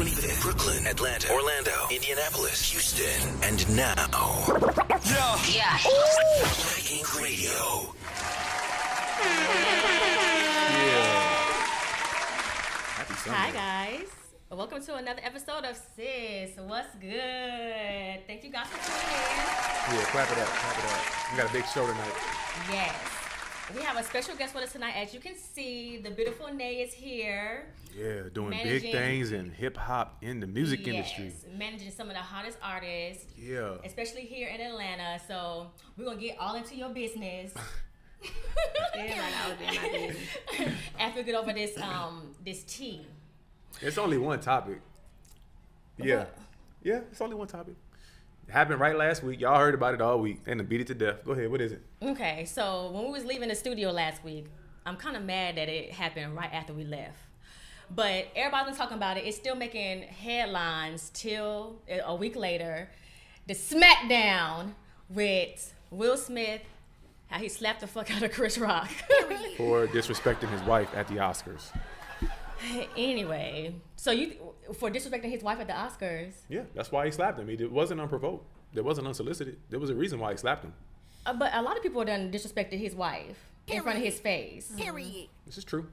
25th, Brooklyn, Atlanta, Orlando, Indianapolis, Houston, and now. Yeah. Black Ink Radio. Hi guys, welcome to another episode of Sis. What's good? Thank you guys for tuning in. Yeah, clap it up. We got a big show tonight. Yes, we have a special guest with us tonight. As you can see, the beautiful Nay is here. Yeah, doing big things in hip hop in the music industry. Managing some of the hottest artists. Yeah. Especially here in Atlanta. So we're gonna get all into your business. After we get over this tea. It's only one topic. Yeah, it's only one topic. It happened right last week. Y'all heard about it all week and beat it to death. Go ahead, what is it? Okay, so when we was leaving the studio last week, I'm kind of mad that it happened right after we left. But everybody's been talking about it. It's still making headlines till a week later. The smackdown with Will Smith, how he slapped the fuck out of Chris Rock. For disrespecting his wife at the Oscars. Anyway, so for disrespecting his wife at the Oscars. Yeah, that's why he slapped him. It wasn't unprovoked. It wasn't unsolicited. There was a reason why he slapped him. But a lot of people done disrespected his wife in front of his face. Period. This is true.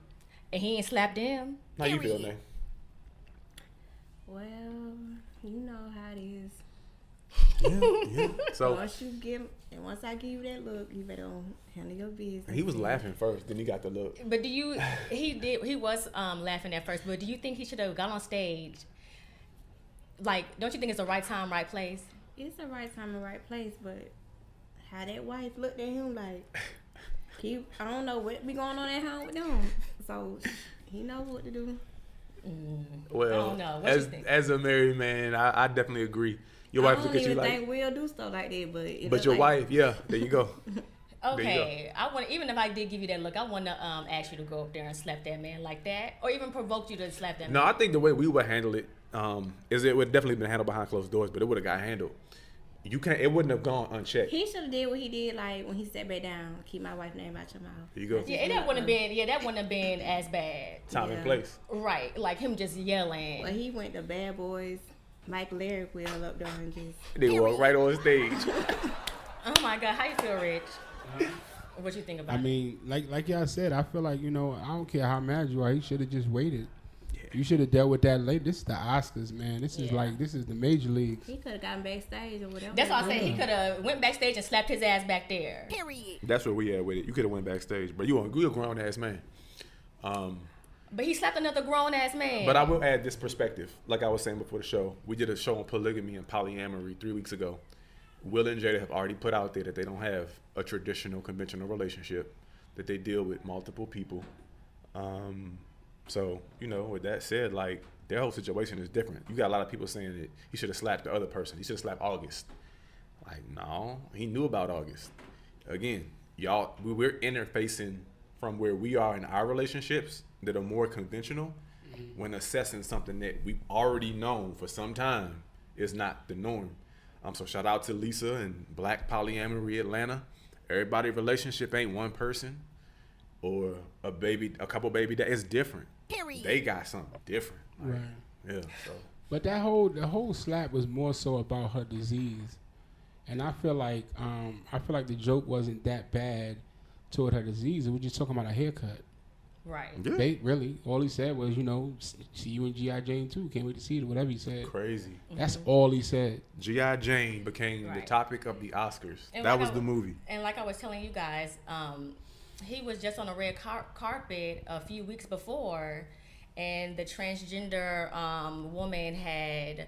And he ain't slapped him. How you feel, Nay? Well, you know how it is. Yeah. So once I give you that look, you better handle your business. he was laughing first, then he got the look. But he was laughing at first, but do you think he should have got on stage? Like, don't you think it's the right time, right place? It's the right time and right place, but how that wife looked at him like, I don't know what be going on at home with them. So he knows what to do. Well, I don't know. What you think? As a married man, I definitely agree. Your wife look at you like. I don't even think we'll do stuff like that, but your wife, yeah, there you go. Okay, even if I did give you that look, I want to ask you to go up there and slap that man like that, or even provoke you to slap that man. No, I think the way we would handle it is it would definitely been handled behind closed doors, but it would have got handled. It wouldn't have gone unchecked. He should have did what he did, like when he sat back down, keep my wife's name out your mouth. There you go. Yeah, that wouldn't have been as bad. Time and place. Right, like him just yelling. Well, he went to Bad Boys. Mike Larry wheel up there and just. They walk right on stage. Oh my God, how you feel, Rich? What you think about it? I mean, like y'all said, I feel like, I don't care how mad you are, he should have just waited. Yeah. You should have dealt with that later. This is the Oscars, man. This is the major leagues. He could have gotten backstage or whatever. That's what I said. He could have went backstage and slapped his ass back there. Period. That's where we at with it. You could have went backstage, but you're a grown ass man. But he slapped another grown-ass man. But I will add this perspective. Like I was saying before the show, we did a show on polygamy and polyamory 3 weeks ago. Will and Jada have already put out there that they don't have a traditional, conventional relationship, that they deal with multiple people. So, with that said, like, their whole situation is different. You got a lot of people saying that he should have slapped the other person. He should have slapped August. Like, no, he knew about August. Again, we're interfacing from where we are in our relationships that are more conventional when assessing something that we've already known for some time is not the norm. So shout out to Lisa and Black Polyamory Atlanta. Everybody's relationship ain't one person or a couple baby that is different. Period. They got something different. Like, right. Yeah. So. But the whole slap was more so about her disease. And I feel like the joke wasn't that bad toward her disease. It was just talking about a haircut. Right. Yeah. Really, all he said was, see you in G.I. Jane 2. Can't wait to see it, whatever he said. Crazy. That's all he said. G.I. Jane became the topic of the Oscars. And that was the movie. And like I was telling you guys, he was just on a red carpet a few weeks before, and the transgender woman had,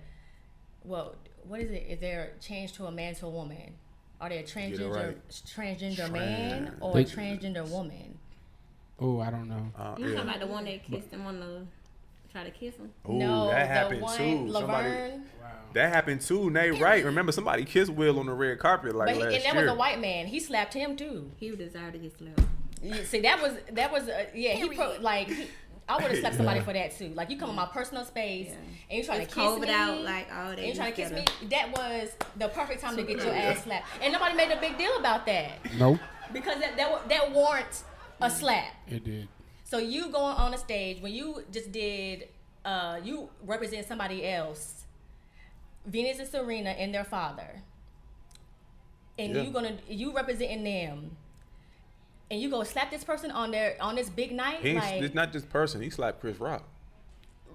what is it? Is there a change to a man to a woman? Are they a transgender man or a transgender woman? Oh, I don't know. You talking about the one that kissed him on the try to kiss him? Oh, no, that happened too. That happened too. Nay, right? Remember, somebody kissed Will on the red carpet last year. And that was a white man. He slapped him too. He desired to get slapped. See, that was I would have slapped somebody for that too. Like, you come in my personal space and you trying to kiss me. Out like all that. And you trying to kiss me. That was the perfect time to get your ass slapped. And nobody made a big deal about that. Nope. Because that warrants a slap. It did. So you going on a stage when you just did you represent somebody else, Venus and Serena and their father, and you representing them, and you go slap this person on this big night. It's not this person. He slapped Chris Rock.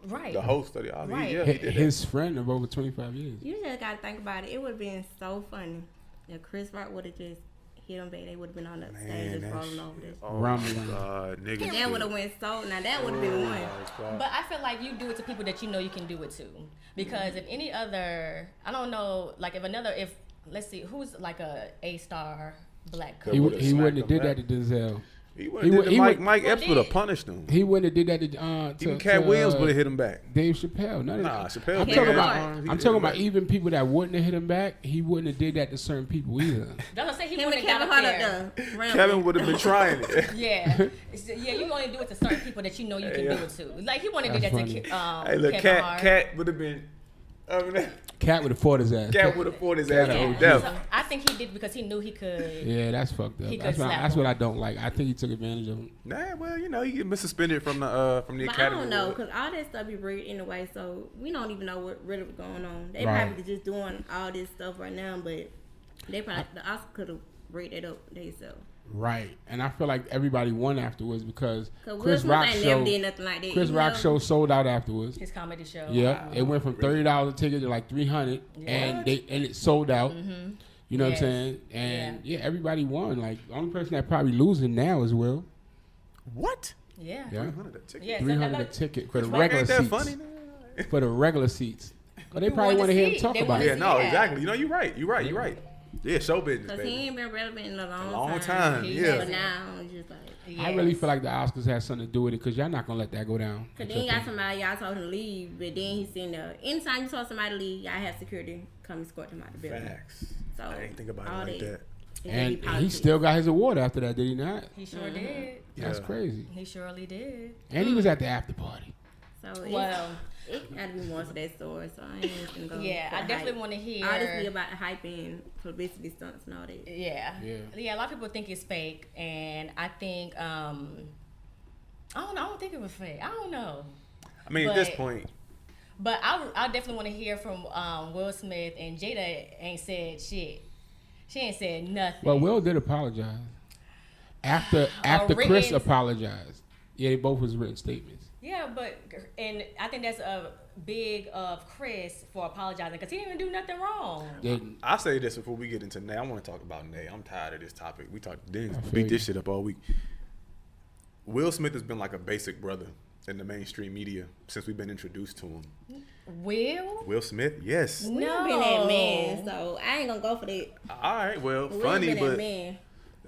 Right. The host of the right. Yeah, he did his friend of over 25 years. You just gotta think about it. It would have been so funny if Chris Rock would have just hit him back. They would have been on the stage just falling over this. Oh my God, nigga. That would have went so. Now that would have been one. But I feel like you do it to people that you know you can do it to. Because if any other, I don't know, like if let's see, who's like a A-star black couple. He wouldn't have did that to Denzel. He wouldn't have Mike Epps would have punished him. He wouldn't have did that to even Cat Williams would have hit him back. Dave Chappelle. Chappelle. I'm talking about even people that wouldn't have hit him back. He wouldn't have did that to certain people either. That's what I say. He wouldn't have got up there. Kevin would have been trying it. Yeah, you only do it to certain people that you know you can do it to. Like he wanted to do that to hey, look, Kevin Hart. Cat would have been. Cat would have fought his ass. Cat would have fought his ass. So I think he did because he knew he could. Yeah, that's fucked up. That's what I don't like. I think he took advantage of him. Nah, well, he been suspended from the academy. I don't know, because all that stuff be rigged anyway, so we don't even know what really was going on. They probably just doing all this stuff right now, but they probably the Oscar could have rigged it up themselves. Right, and I feel like everybody won afterwards because Chris Rock show did nothing like that. Chris Rock show sold out afterwards. His comedy show. Yeah, it went from $30 a ticket to like $300, and it sold out. Mm-hmm. You know what I'm saying? And everybody won. Like the only person that probably losing now is Will. What? Yeah. $300 a ticket. Yeah, $300 a ticket for the regular seats. Funny, for the regular seats. But they probably want to hear him talk about it. Yeah, no, exactly. You're right. Yeah, show business, because he ain't been relevant in a long long time. Yeah. But now, it's just like... I really feel like the Oscars had something to do with it because y'all not going to let that go down. Because then you got somebody, y'all told him to leave, but then he's sitting there. Anytime you told somebody to leave, y'all have security come escort them out the building. Facts. So, I ain't think about it like that. And he still got his award after that, did he not? He sure did. That's crazy. He surely did. And he was at the after party. So it gotta be more to that story, so I ain't even gonna go. Yeah, I definitely want to hear. Honestly, about the hype and publicity stunts and all that. Yeah. A lot of people think it's fake, and I think I don't think it was fake. I don't know. I mean, at this point. But I definitely want to hear from Will Smith, and Jada ain't said shit. She ain't said nothing. Well, Will did apologize after Chris apologized. Yeah, they both was written statements. Yeah, and I think that's a big of Chris for apologizing because he didn't even do nothing wrong. I'll say this before we get into Nay. I want to talk about Nay. I'm tired of this topic. We beat this shit up all week. Will Smith has been like a basic brother in the mainstream media since we've been introduced to him. Will Smith, yes. Will been that man, so I ain't gonna go for that. All right, well, Will funny, been but that man.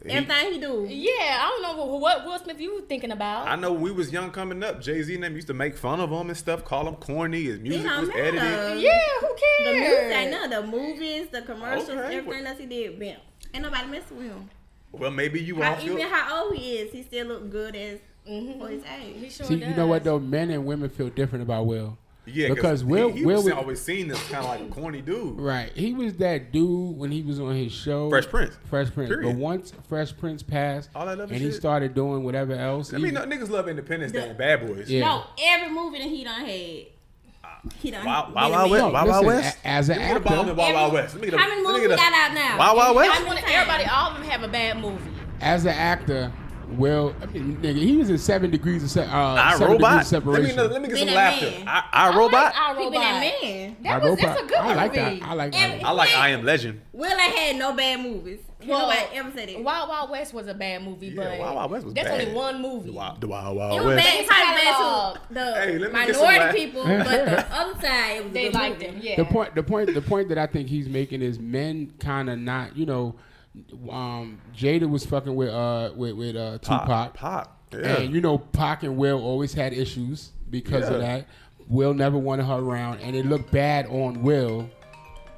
Everything he do. Yeah, I don't know what Will Smith you thinking about. I know when we was young coming up, Jay-Z and them used to make fun of him and stuff, call him corny. His music was edited. Yeah, who cares? The music, the movies, the commercials, everything else he did, bam. Ain't nobody messing with him. Well, maybe you all feel... Even how old he is, he still look good as for his age. He sure See, does. you know what though? Men and women feel different about Will. Yeah, because Will was always seen as kind of like a corny dude. Right. He was that dude when he was on his show. Fresh Prince. Period. But once Fresh Prince passed and he started doing whatever else. I mean, niggas love Independence Day and Bad Boys. Yeah. No, every movie that he done had. Wild West? As an actor. Wild West. How many movies we got out now? Wild West? All of them have a bad movie. As an actor, Will, I mean, nigga, he was in 7 Degrees of Separation. Let me get some laughter. I Robot? He been that man. That's a good movie. I like that. I like I Am Legend. Will ain't had no bad movies. Nobody ever said it. Wild West was a bad movie, but Wild West was that's bad. only one movie. The Wild It West. was bad to the minority people, but the other side, it was they liked him. Yeah. The point that I think he's making is men kind of not, Jada was fucking with Tupac. Pop. Yeah. And Pac and Will always had issues because of that. Will never wanted her around, and it looked bad on Will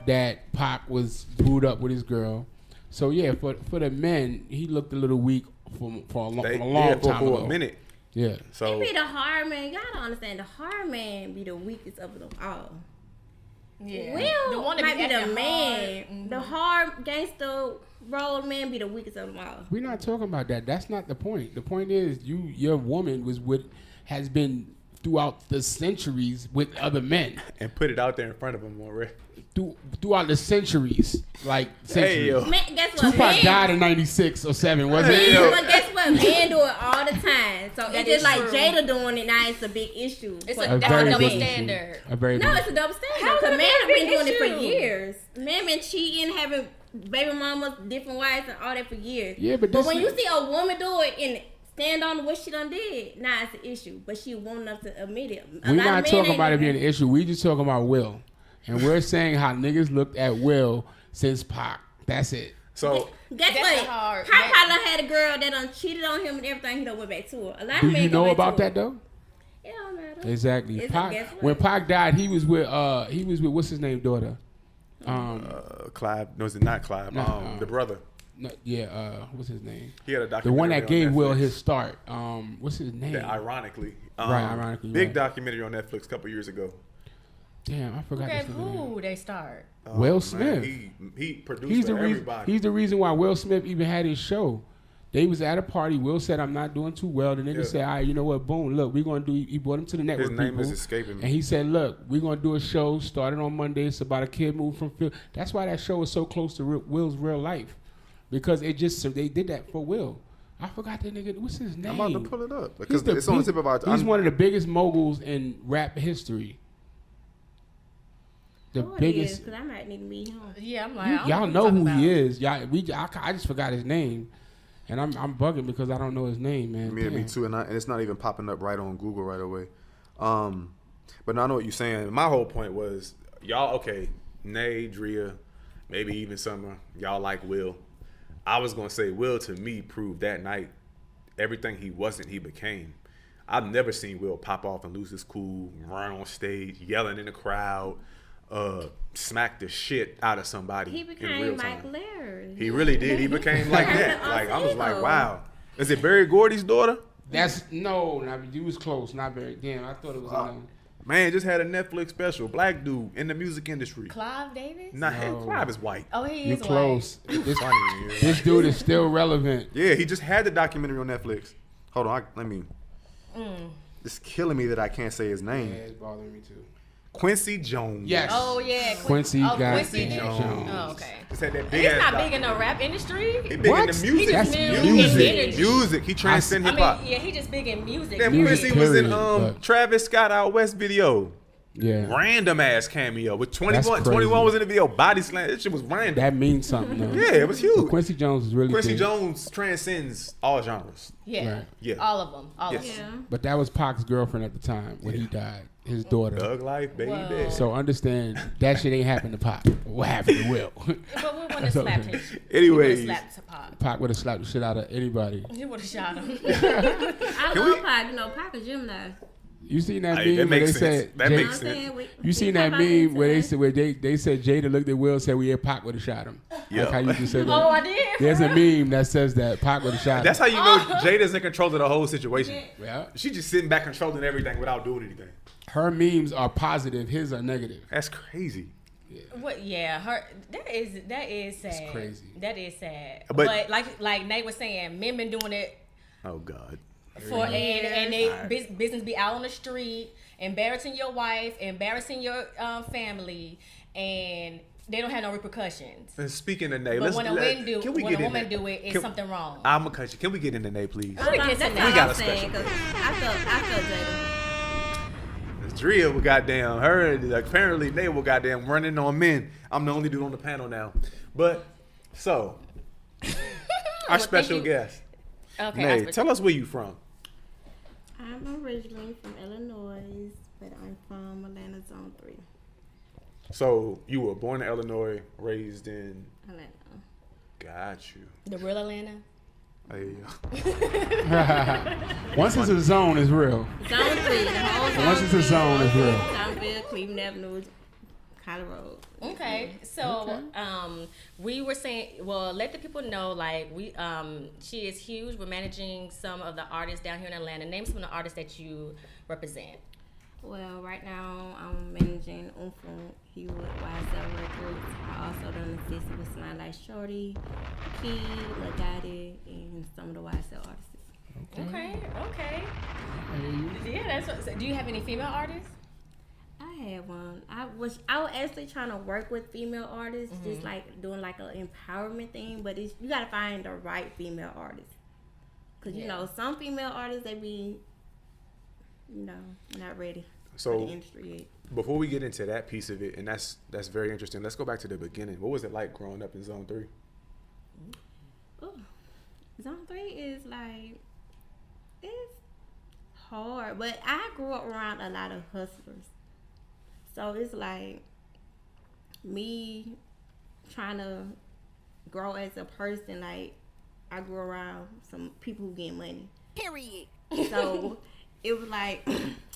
that Pac was booed up with his girl. So yeah, for the men, he looked a little weak for a long time ago. For a minute. Yeah. So he be the hard man. Y'all don't understand. The hard man be the weakest of them all. Yeah. Will the one that might be the man. Mm-hmm. The hard gangster role man be the weakest of them all. We're not talking about that. That's not the point. The point is your woman has been throughout the centuries with other men. And put it out there in front of him already. Throughout the centuries, like centuries. Hey, Man, guess what? Tupac died in 96 or 7, wasn't it? But guess what? Men do it all the time. So it's just like Jada doing it now. It's a big issue. It's A a very double big standard. A very No, big it's a double standard. How Because is it men a have been big doing it for issue? years. Men been cheating, having baby mamas, different wives, and all that for years. Yeah, but when you see a woman do it and stand on what she done did, nah, it's an issue. But she won't enough to admit it. We're not talking about it being an issue. We just talking about Will. And we're saying how niggas looked at Will since Pac. That's it. So guess That's what? hard. Pac probably had a girl that done cheated on him and everything. He done went back to her. A lot Do of men you go know back about to that her. though? It don't matter. Exactly. Guess Pac, what? when Pac died, he was with what's his name daughter? Clive, no, is it not Clive? No, The brother. No, what's his name? He had a The documentary. one that on gave Will Netflix his start. What's his name? that ironically, ironically, big documentary on Netflix a couple years ago. Damn, I forgot Okay, his name. who they start? Will Smith. Man, he produced He's for the reason. everybody. He's the reason why Will Smith even had his show. They was at a party. Will said, "I'm not doing too well." The nigga said, "All right, you know what? Boom, look, we're gonna do." He brought him to the network. His name people, is escaping me. And he said, "Look, we're gonna do a show starting on Monday. It's about a kid moved from Philly." That's why that show is so close to Will's real life, because it just they did that for Will. I forgot the nigga. What's his name? I'm about to pull it up He's because it's on the tip of our tongue. He's one of the biggest moguls in rap history. The biggest. Because I might need to meet him. Yeah, I'm like, Y'all know who he is. I just forgot his name, and I'm bugging because I don't know his name, man. Me too, and it's not even popping up right on Google right away. But now I know what you're saying. My whole point was y'all okay, Nay, Drea, maybe even Summer. Y'all like Will. I was gonna say Will to me proved that night everything he wasn't, he became. I've never seen Will pop off and lose his cool, run on stage, yelling in the crowd. Smack the shit out of somebody. He in became real Mike time. Laird. He really did. He became like that. Like I was like, wow. Is it Barry Gordy's daughter? That's you was close. Not very. Damn, I thought it was. Man, just had a Netflix special. Black dude in the music industry. Clive Davis? Nah, Clive is white. Oh, he You is close. It's funny. This dude is still relevant. Yeah, he just had the documentary on Netflix. Hold on, let me. It's killing me that I can't say his Yeah, name. it's bothering me too. Quincy Jones. Yes. Oh, yeah. Quincy Quincy Jones. Oh, okay. Just had that big He's ass not big in the rap industry. He big in What? the music. That's music. Music. He transcend I hip hop. mean, yeah, he just big in music. Then Music, Quincy was in period, but- Travis Scott Out West video. Yeah. Random ass cameo with 21. That's crazy. 21 was in the video. Body slam. That shit was random. That means something though. Yeah, it was huge. But Quincy Jones is really Quincy big. Jones transcends all genres. Yeah. Right. Yeah. All of them. All of Yes. them. But that was Pac's girlfriend at the time when he died. His daughter. Thug life, baby. Whoa. So understand that shit ain't happened to Pac. What happened to Will? But we would have That's slapped okay. him. Anyways. He would have slapped Pac. Pac would have slapped the shit out of anybody. He would have shot him. I love Pac. You know, Pac is Gemini. You seen that Hey, meme that where they makes sense. said That Jay- makes sense. You seen that meme where they said they said Jada looked at Will and said we had Pac would have shot him. Yeah. Like how you just said that. Oh, I did? There's a meme that says that Pac would have shot That's him. how you know Jada's in control of the whole situation. Yeah. She just sitting back controlling everything without doing anything. Her memes are positive, his are negative. That's crazy. What? Yeah, her. That is sad. It's crazy. That is sad. But- But like Nate was saying, men been doing it Oh God. for and they business be out on the street, embarrassing your wife, embarrassing your family, and they don't have no repercussions. And speaking of Nate, But when a woman in do it, it's something wrong. I'm gonna cut you. Can we get into Nate, please? We get That's to all that. got a I'm saying. special 'Cause I felt Jada. Drea will goddamn her. Apparently, Nate will goddamn running on men. I'm the only dude on the panel now. But so, our special you. guest, Okay. Nate, tell us where you from. I'm originally from Illinois, but I'm from Atlanta Zone 3. So you were born in Illinois, raised in. Atlanta. Got you. The real Atlanta. Hey, Once it's a zone, it's real. Zone 3. The whole zone. Once it's a zone, it's real. Soundville, Cleveland Avenue, Collar Road. Okay, so we were saying, well, let the people know, like she is huge. We're managing some of the artists down here in Atlanta. Name some of the artists that you represent. Well, right now I'm managing Unfoonk. He with YSL Records. I also done assisted with Life Shawty, Keed, Lil Gotit, and some of the YSL artists. Okay. Hey. Yeah, that's what. So do you have any female artists? I had one. I was actually trying to work with female artists, just like doing like an empowerment thing. But you gotta find the right female artist, cause you know some female artists they be, not ready for the industry yet. Before we get into that piece of it, and that's very interesting. Let's go back to the beginning. What was it like growing up in Zone 3? Ooh. Zone 3 is like, it's hard, but I grew up around a lot of hustlers. So it's like me trying to grow as a person. Like, I grew around some people who get money. Period. So it was like,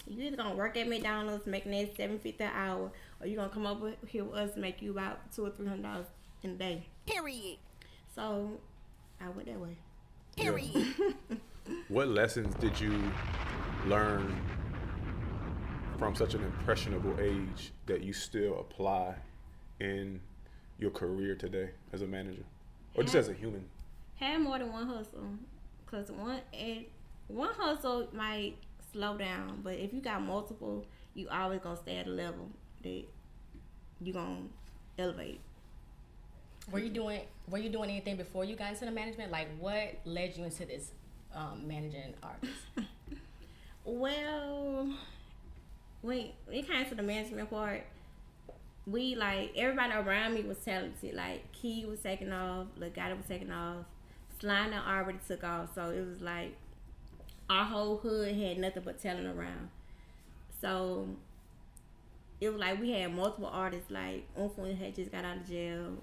you either gonna work at McDonald's making that $7.50 an hour, or you gonna come up here with us and make you about $200 or $300 in a day. Period. So I went that way. Period. Yeah. What lessons did you learn from such an impressionable age that you still apply in your career today as a manager, or just as a human? Have more than one hustle, cause one hustle might slow down, but if you got multiple, you always gonna stay at a level that you gonna elevate. Were you doing anything before you got into the management? Like, what led you into this managing artists? Well, when it came to the management part, we like everybody around me was talented. Like Keed was taking off, Lil Gotit was taking off, Slime already took off. So it was like our whole hood had nothing but talent around. So it was like we had multiple artists. Like Unfoonk had just got out of jail.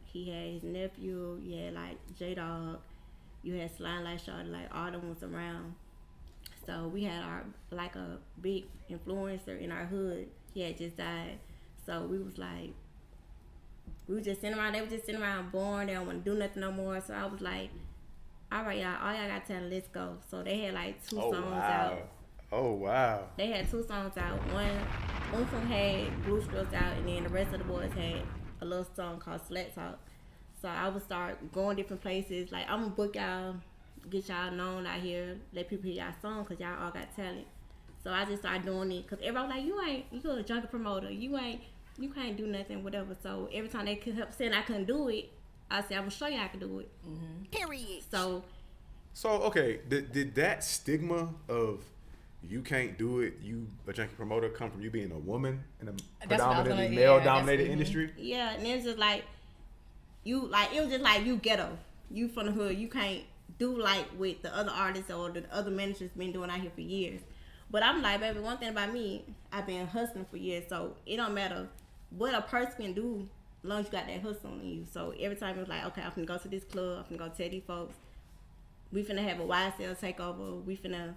He had his nephew. You had like J-Dog. You had Life Shawty. Like all them was around. So we had a big influencer in our hood. He had just died. So we was like, we were just sitting around. They were just sitting around boring. They don't want to do nothing no more. So I was like, all right, y'all. All y'all got talent. Let's go. So they had like two songs out. Oh, wow. They had two songs out. One, Unfoonk had Blue Strokes out, and then the rest of the boys had a little song called Slut Talk. So I would start going different places. Like, I'm going to book y'all, get y'all known out here, let people hear y'all song, because y'all all got talent. So I just started doing it, because everybody was like, you a junkie promoter. You can't do nothing, whatever. So every time they kept saying I couldn't do it, I said, I'm going to show you I can do it. Mm-hmm. Period. So okay, did that stigma of you can't do it, you a junkie promoter, come from you being a woman in a predominantly male-dominated industry? Yeah, and it's just like, it was just like you ghetto. You from the hood. You can't do like what the other artists or the other managers been doing out here for years. But I'm like, baby, one thing about me, I've been hustling for years, so it don't matter what a person can do as long as you got that hustle on you. So every time it was like, okay, I'm finna go to this club, I'm finna go tell these folks, we finna have a YSL takeover, we finna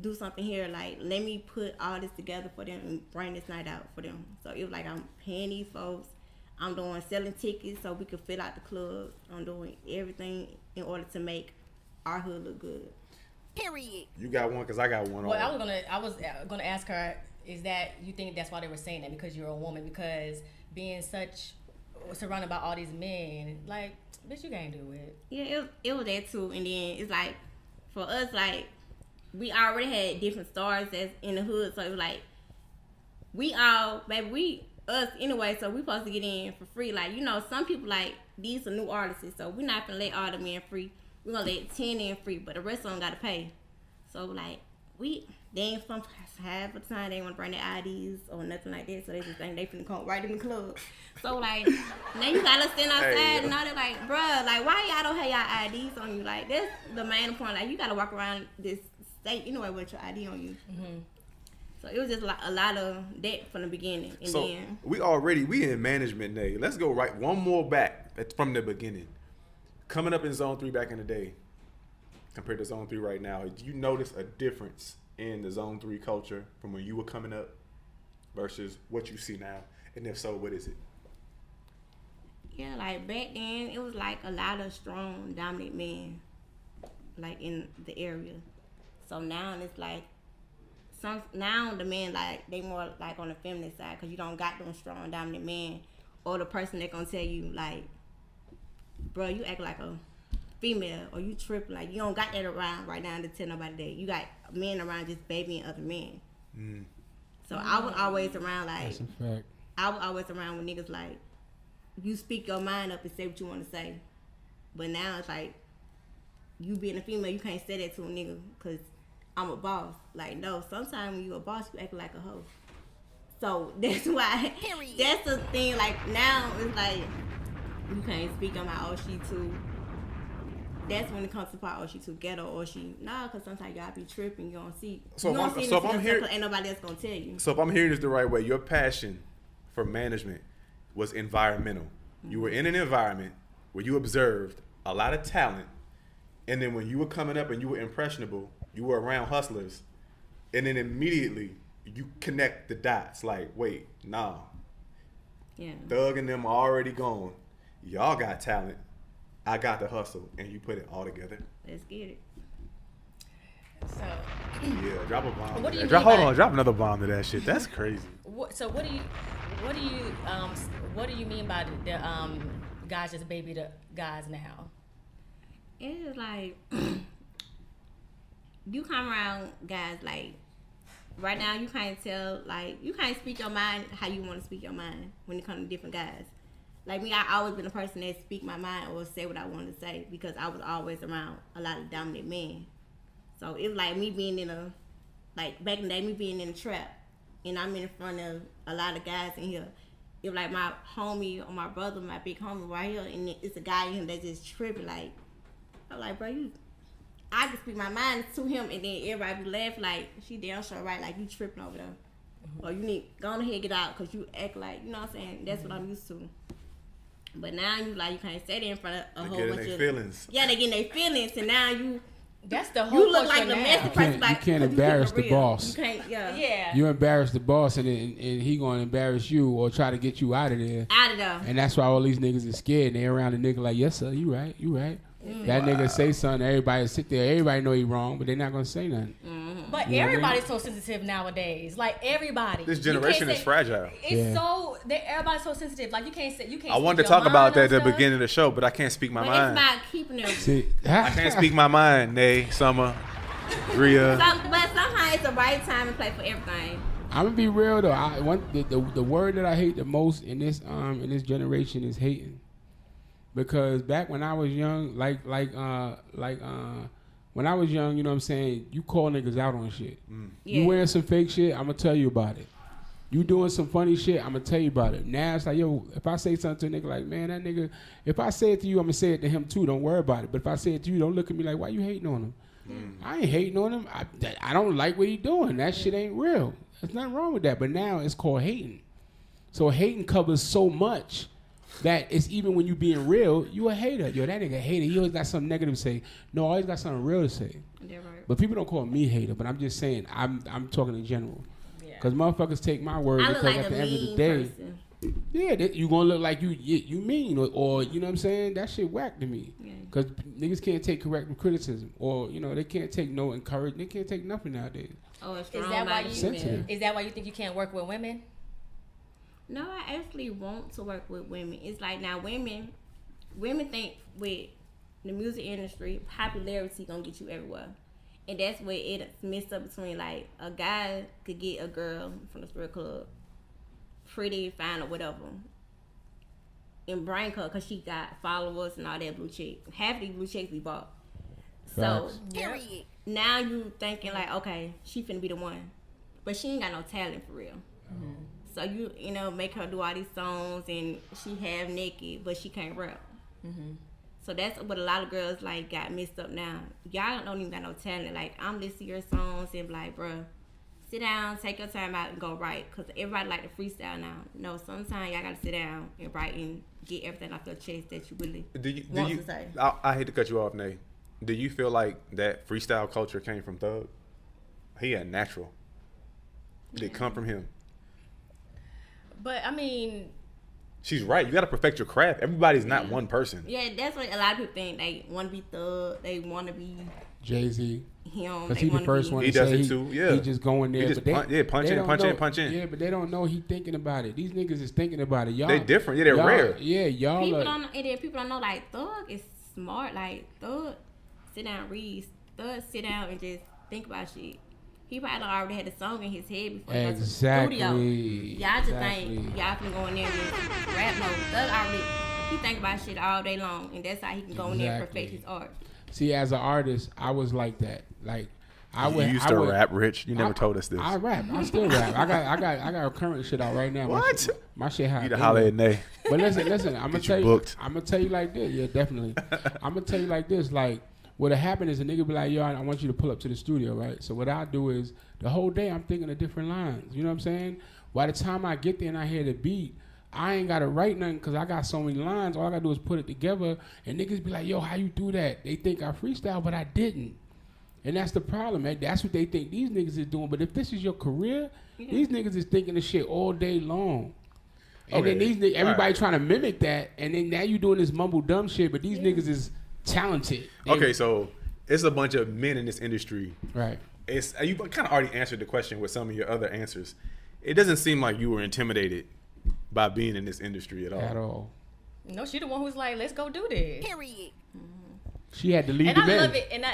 do something here, like let me put all this together for them and bring this night out for them. So it was like I'm paying these folks, I'm doing selling tickets so we could fill out the club, I'm doing everything in order to make our hood look good. Period. You got one, because I got one. Well, I was gonna ask her, is that you think that's why they were saying that, because you're a woman, because being surrounded by all these men, like, bitch, you can't do it. Yeah, it was that too. And then it's like, for us, like, we already had different stars that's in the hood, so it was like, us anyway, so we supposed to get in for free. Like, some people like, these are new artists, so we're not gonna let all the men free. We're gonna let 10 in free, but the rest of them gotta pay. So like, they ain't from half of the time they want to bring their IDs or nothing like that, so they just think they finna come right in the club. So like, now you gotta stand outside and all that, like, bruh, like, why y'all don't have y'all IDs on you? Like, that's the main point. Like, you gotta walk around this state anyway with your ID on you. Mm-hmm. So it was just a lot of that from the beginning. And so then we in management now. Let's go right one more back from the beginning. Coming up in Zone 3 back in the day, compared to Zone 3 right now, do you notice a difference in the Zone 3 culture from when you were coming up versus what you see now? And if so, what is it? Yeah, like back then, it was like a lot of strong, dominant men, like in the area. So now it's like, now the men, like, they more like on the feminine side, because you don't got them strong, dominant men, or the person that gonna tell you, like, bro, you act like a female or you tripping, like you don't got that around right now to tell nobody that. You got men around just babying other men. So I was always around like, that's a fact. I was always around when niggas like, you speak your mind up and say what you want to say. But now it's like, you being a female, you can't say that to a nigga because I'm a boss. Like, no, sometimes when you a boss, you act like a hoe. So that's why, that's the thing, like now it's like, you can't speak on my oh she too. That's when it comes to part oh she too ghetto or she, nah, because sometimes y'all be tripping, you don't see. So you don't see if I'm hearing, ain't nobody else gonna tell you. So if I'm hearing this the right way, your passion for management was environmental. You were in an environment where you observed a lot of talent, and then when you were coming up and you were impressionable, you were around hustlers, and then immediately you connect the dots. Like, wait, nah. Yeah. Thug and them are already gone. Y'all got talent. I got the hustle, and you put it all together. Let's get it. So Yeah, drop a bomb. What do you Hold mean on, drop another bomb to that shit. That's crazy. what do you mean by the guys just baby the guys now? It's like you come around guys like right now you can't tell, like you can't speak your mind how you want to speak your mind when it comes to different guys. Like me, I always been a person that speak my mind or say what I wanted to say because I was always around a lot of dominant men. So it was like me being in a, like back in the day, me being in a trap, and I'm in front of a lot of guys in here. It was like my homie or my brother, my big homie right here, and it's a guy in here that's just tripping. Like I'm like, bro, I can speak my mind to him, and then everybody be laughing like, she damn sure right, like you tripping over there, or you need go on ahead get out because you act like, you know what I'm saying? That's what I'm used to. But now you like you can't say that in front of a whole bunch of feelings. Yeah, they getting their feelings, and now you. That's the whole. You look like the messy person. You can't embarrass the boss. You can't, Yeah. You embarrass the boss, and he gonna embarrass you or try to get you out of there. Out of there. And that's why all these niggas is scared. And they around the nigga like, yes sir, you right. That nigga say something, everybody sit there, everybody know he wrong, but they not gonna say nothing. But everybody's so sensitive nowadays. Like everybody. This generation is fragile. It's so everybody's so sensitive. Like you can't say you can't. I wanted to talk about that at the beginning of the show, but I can't speak my mind. It's about keeping them. See, I can't speak my mind. Nay, Summer, Rhea. But somehow it's the right time and place for everything. I'm gonna be real though. The word that I hate the most in this generation is hating. Because back when I was young, when I was young, you know what I'm saying, you call niggas out on shit. Yeah. You wearing some fake shit, I'm gonna tell you about it. You doing some funny shit, I'm gonna tell you about it. Now it's like, yo, if I say something to a nigga like, man, that nigga, if I say it to you, I'm gonna say it to him too. Don't worry about it. But if I say it to you, don't look at me like, why you hating on him? I ain't hating on him. I don't like what he doing. That shit ain't real. There's nothing wrong with that. But now it's called hating. So hating covers so much that it's even when you being real, you a hater. Yo, that nigga hater. He always got something negative to say. No, I always got something real to say. Yeah, right. But people don't call me hater. But I'm just saying, I'm talking in general. Because motherfuckers take my word I because look like at the a end of the mean day, person. yeah, you gonna look like you mean or you know what I'm saying? That shit whack to me. Because niggas can't take corrective criticism or you know they can't take no encouragement. They can't take nothing nowadays. Oh, Is that why you think you can't work with women? No, I actually want to work with women. It's like now women think with the music industry, popularity gonna get you everywhere. And that's where it's mixed up between like a guy could get a girl from the strip club, pretty, fine or whatever, and bring her because she got followers and all that blue check. Half of these blue checks we bought. Facts. So now you thinking like, okay, she finna be the one, but she ain't got no talent for real. So you know make her do all these songs and she half naked, but she can't rap. So that's what a lot of girls like got messed up now. Y'all don't even got no talent. Like I'm listening to your songs and be like, bruh, sit down, take your time out and go write. Cause everybody like to freestyle now. No, sometimes y'all gotta sit down and write and get everything off your chest that you really want to say. I hate to cut you off, Nay. Do you feel like that freestyle culture came from Thug? He a natural. Did it come from him? But I mean, she's right. You got to perfect your craft. Everybody's not one person. Yeah, that's what a lot of people think. They want to be Thug. They want to be Jay-Z. Him. Because he the first one he to does say it too. Yeah, he just going there. He just punch in. Yeah, but they don't know he thinking about it. These niggas is thinking about it. Y'all, they different. Yeah, they're rare. Yeah, y'all. People don't know like Thug is smart. Like, Thug sit down and read. Thug sit down and just think about shit. He probably already had a song in his head before he got to the studio. Y'all just think y'all can go in there and just rap. No, Thug already, he think about shit all day long, and that's how he can go in there and perfect his art. See, as an artist, I was like that. Like, you used to rap, Rich. You never told us this. I rap. I still rap. I got current shit out right now. What? My shit hot. You to holler at Nay. But listen. I'm gonna tell you. I'm gonna tell you like this. Yeah, definitely. I'm gonna tell you like this. Like, what'll happen is a nigga be like, yo, I want you to pull up to the studio, right? So what I do is the whole day I'm thinking of different lines. You know what I'm saying? By the time I get there and I hear the beat, I ain't gotta write nothing because I got so many lines. All I gotta do is put it together, and niggas be like, yo, how you do that? They think I freestyle, but I didn't. And that's the problem, man. That's what they think these niggas is doing. But if this is your career, these niggas is thinking of shit all day long. And then these niggas, everybody trying to mimic that, and then now you doing this mumble dumb shit, but these niggas is talented. Okay, so it's a bunch of men in this industry. Right. You kind of already answered the question with some of your other answers. It doesn't seem like you were intimidated by being in this industry at all. At all. No, she the one who's like, let's go do this. Period. She had to lead and the I men. love it, and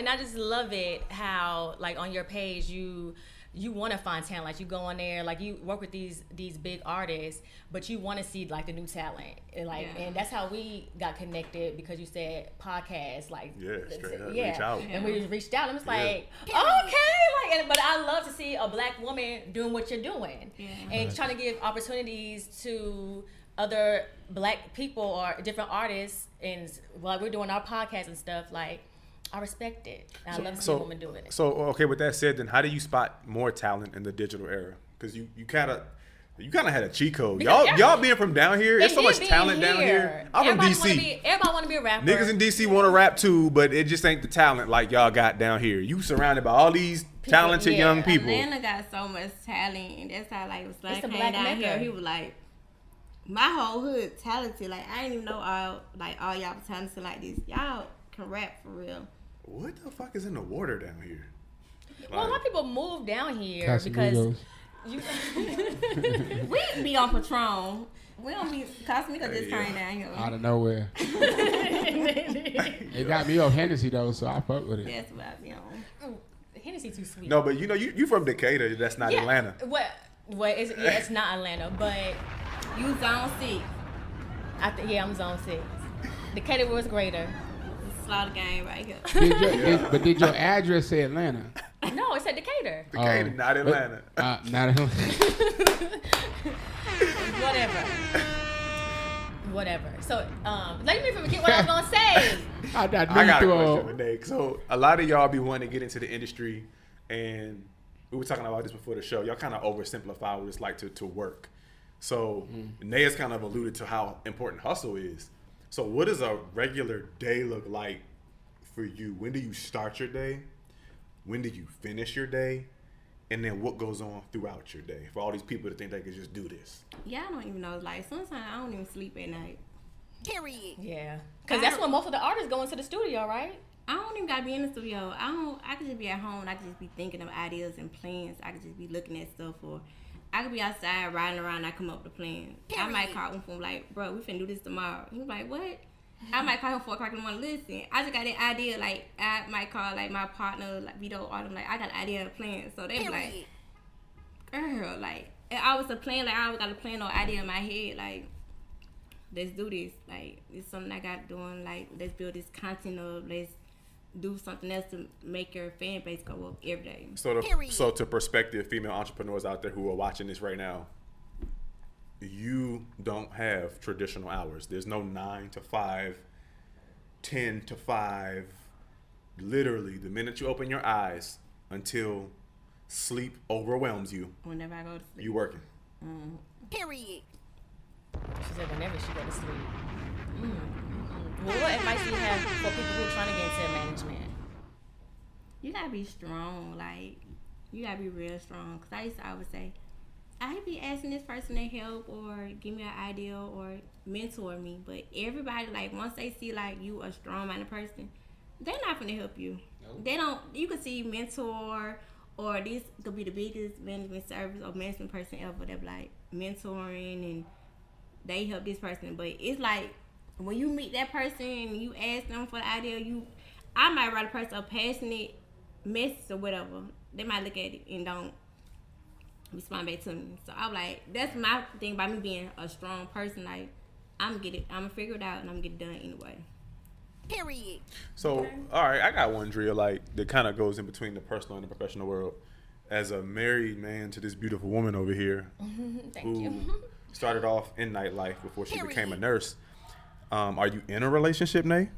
I just love it how, like, on your page you want to find talent. Like, you go on there, like, you work with these big artists, but you want to see, like, the new talent, and and that's how we got connected, because you said podcast, like, straight up, reach out, and we reached out, and it's like, okay, like, but I love to see a black woman doing what you're doing, and trying to give opportunities to other black people or different artists, and while we're doing our podcast and stuff, like, I respect it. I love to see women do it. So, okay, with that said, then how do you spot more talent in the digital era? Because you kind of had a cheat code. Y'all being from down here, there's so much talent down here. I'm from DC. Everybody want to be a rapper. Niggas in DC want to rap too, but it just ain't the talent like y'all got down here. You surrounded by all these talented young people. Atlanta got so much talent, and that's how, like, when Slang came down here, he was like, my whole hood talented. Like, I didn't even know all y'all was talented like this. Y'all can rap for real. What the fuck is in the water down here? Well, a lot of people move down here because we be on Patron. We don't be Cosmica just came down here out of nowhere. It got me off Hennessy though, so I fuck with it. That's what I be on. Hennessy too sweet. No, but you from Decatur. That's not Atlanta. It's not Atlanta, but you zone 6. I'm zone 6. Decatur was greater. Slaughter game right here. Did your address say Atlanta? No, it said Decatur. Decatur, not Atlanta. Not Atlanta. Whatever. So, let me forget what I was gonna say. I got a question for Nate. So, a lot of y'all be wanting to get into the industry, and we were talking about this before the show. Y'all kind of oversimplify what it's like to work. So, Nate has kind of alluded to how important hustle is. So what does a regular day look like for you? When do you start your day? When do you finish your day? And then what goes on throughout your day for all these people that think they can just do this? Yeah, I don't even know. Like, sometimes I don't even sleep at night. Period. Yeah. Because that's when most of the artists go into the studio, right? I don't even got to be in the studio. I could just be at home. I could just be thinking of ideas and plans. I could just be looking at stuff, or I could be outside riding around and I come up with a plan. I might call Unfoonk like, bro, we finna do this tomorrow. He's like, what? I might call him 4 o'clock in the morning. Listen, I just got that idea. Like, I might call like my partner, like Vito, or them. Like, I got an idea and a plan. So they be like, girl, like, and I was a plan. Like, I always got a plan or idea in my head. Like, let's do this. Like, it's something I got doing. Like, let's build this content up. Let's do something else to make your fan base go up every day. So to prospective female entrepreneurs out there who are watching this right now, you don't have traditional hours. There's no 9 to 5, 10 to 5. Literally, the minute you open your eyes until sleep overwhelms you. Whenever I go to sleep. You working. Period. She said whenever she go to sleep. Well, what advice do you have for people who are trying to get into management? You gotta be strong. Like, you gotta be real strong. Cause I used to always say, I be asking this person to help or give me an idea or mentor me. But everybody, like, once they see like you a strong-minded person, they're not gonna help you. Nope. They don't. You can see mentor or this could be the biggest management service or management person ever. They're like mentoring and they help this person, but it's like when you meet that person and you ask them for the idea, I might write a person a passionate message or whatever. They might look at it and don't respond back to me. So I'm like, that's my thing about me being a strong person. Like, I'm gonna figure it out and I'm gonna get it done anyway. Period. So, all right, I got one drill like that kind of goes in between the personal and the professional world. As a married man to this beautiful woman over here, who started off in nightlife before she became a nurse, are you in a relationship, Nay?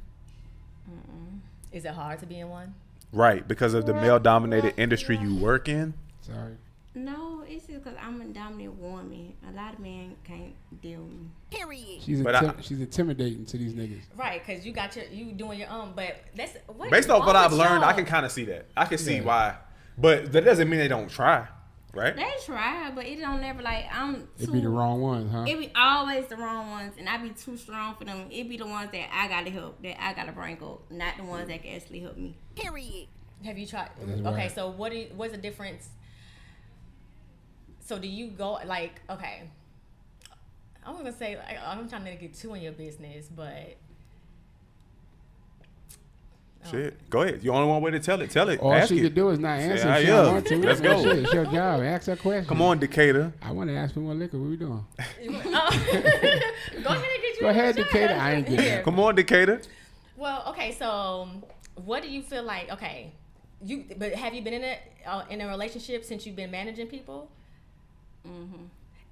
Is it hard to be in one? Right, because of the male-dominated industry you work in. Sorry. No, it's just because I'm a dominant woman. A lot of men can't deal with me. Period. She's intimidating to these niggas. Right, because you doing your own. But that's based off what I've learned. I can kind of see that. I can see why, but that doesn't mean they don't try. Right? They try, but it don't never like It be the wrong ones, huh? It be always the wrong ones, and I be too strong for them. It be the ones that I gotta help, that I gotta bring up, not the ones that can actually help me. Period. Have you tried? That's okay, right. so what's the difference? So do you go like okay? I'm gonna say like, I'm trying to get too in your business, but. Shit, go ahead. You only one way to tell it. Tell it. All ask she it. could do is not answer. Say, She don't want to. Let's go. Shit, it's your job. Ask her question. Come on, Decatur. I want to ask for more liquor. What we doing? Go ahead and get you. Go ahead, Decatur. I ain't getting it. Come on, Decatur. Well, okay. So, what do you feel like? Okay, but have you been in a relationship since you've been managing people? Mm-hmm.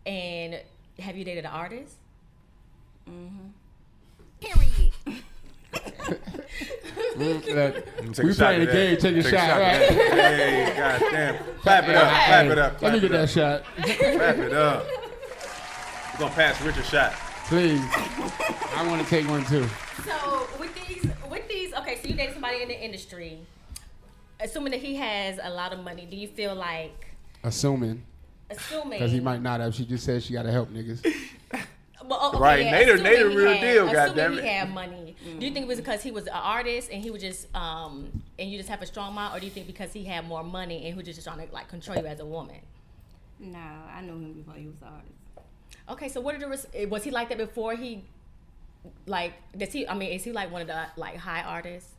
And have you dated an artist? Mm-hmm. Period. We playing the game. Take a shot, right? Hey, goddamn. Clap it up. Clap it up. Let me get that shot. Clap it up. We're going to pass Rich a shot. Please. I want to take one too. So with these, okay, so you date somebody in the industry, assuming that he has a lot of money, do you feel like Assuming. Because he might not have. She just said she got to help niggas. Well, okay, right, yeah, Nader real deal, goddammit. Assuming he had money. Do you think it was because he was an artist and he was just and you just have a strong mind, or do you think because he had more money and he was just trying to like control you as a woman? No, I knew him before he was an artist. Okay, so what was he like that before he like is he like one of the like high artists?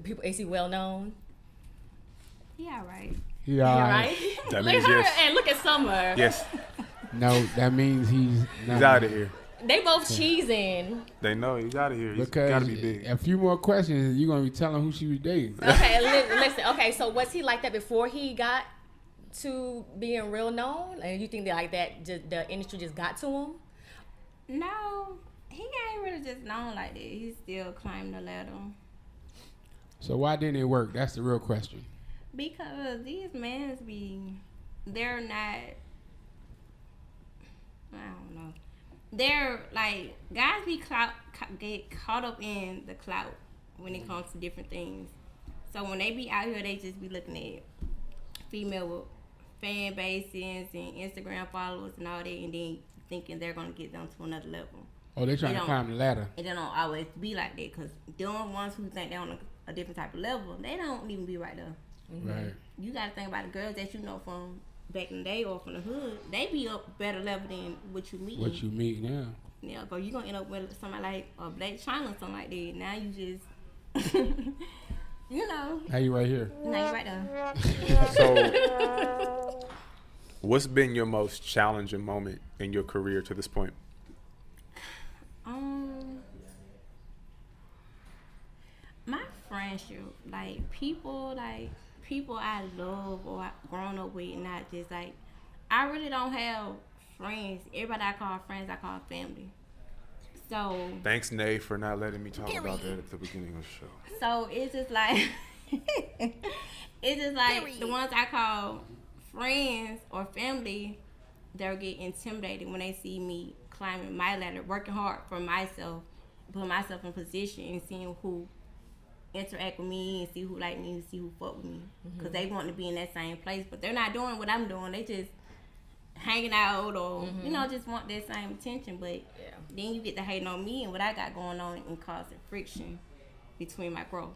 People, is he well known? Yeah, right. Yeah, right. That Look means at her yes. and look at Summer. Yes. No, that means he's out of here. They both cheesing. They know he's out of here. He's got to be big. A few more questions, you're going to be telling who she was dating. Okay, listen. Okay, so was he like that before he got to being real known? And you think that like that, just the industry just got to him? No, he ain't really just known like that. He's still climbing the ladder. So why didn't it work? That's the real question. Because these men they're not, I don't know. They're like, guys get caught up in the clout when it comes to different things. So when they be out here, they just be looking at female with fan bases and Instagram followers and all that, and then thinking they're going to get them to another level. Oh, they trying to climb the ladder. It don't always be like that, because them ones who think they're on a different type of level, they don't even be right there. Mm-hmm. Right. You got to think about the girls that you know from back in the day or from the hood. They be up better level than what you meet. What you meet now. Yeah, but you going to end up with somebody like a Black China or something like that. Now you just, you know. Now you right here. Now you right there. So, what's been your most challenging moment in your career to this point? My friendship, like people I love or I've grown up with, not just like, I really don't have friends. Everybody I call friends, I call family. So Thanks, Nay, for not letting me talk about that at the beginning of the show. So it's just like the ones I call friends or family, they'll get intimidated when they see me climbing my ladder, working hard for myself, put myself in position and seeing who interact with me and see who like me and see who fuck with me, because they want to be in that same place, but they're not doing what I'm doing. They just hanging out or you know, just want that same attention. But then you get to hating on me and what I got going on and causing friction between my growth.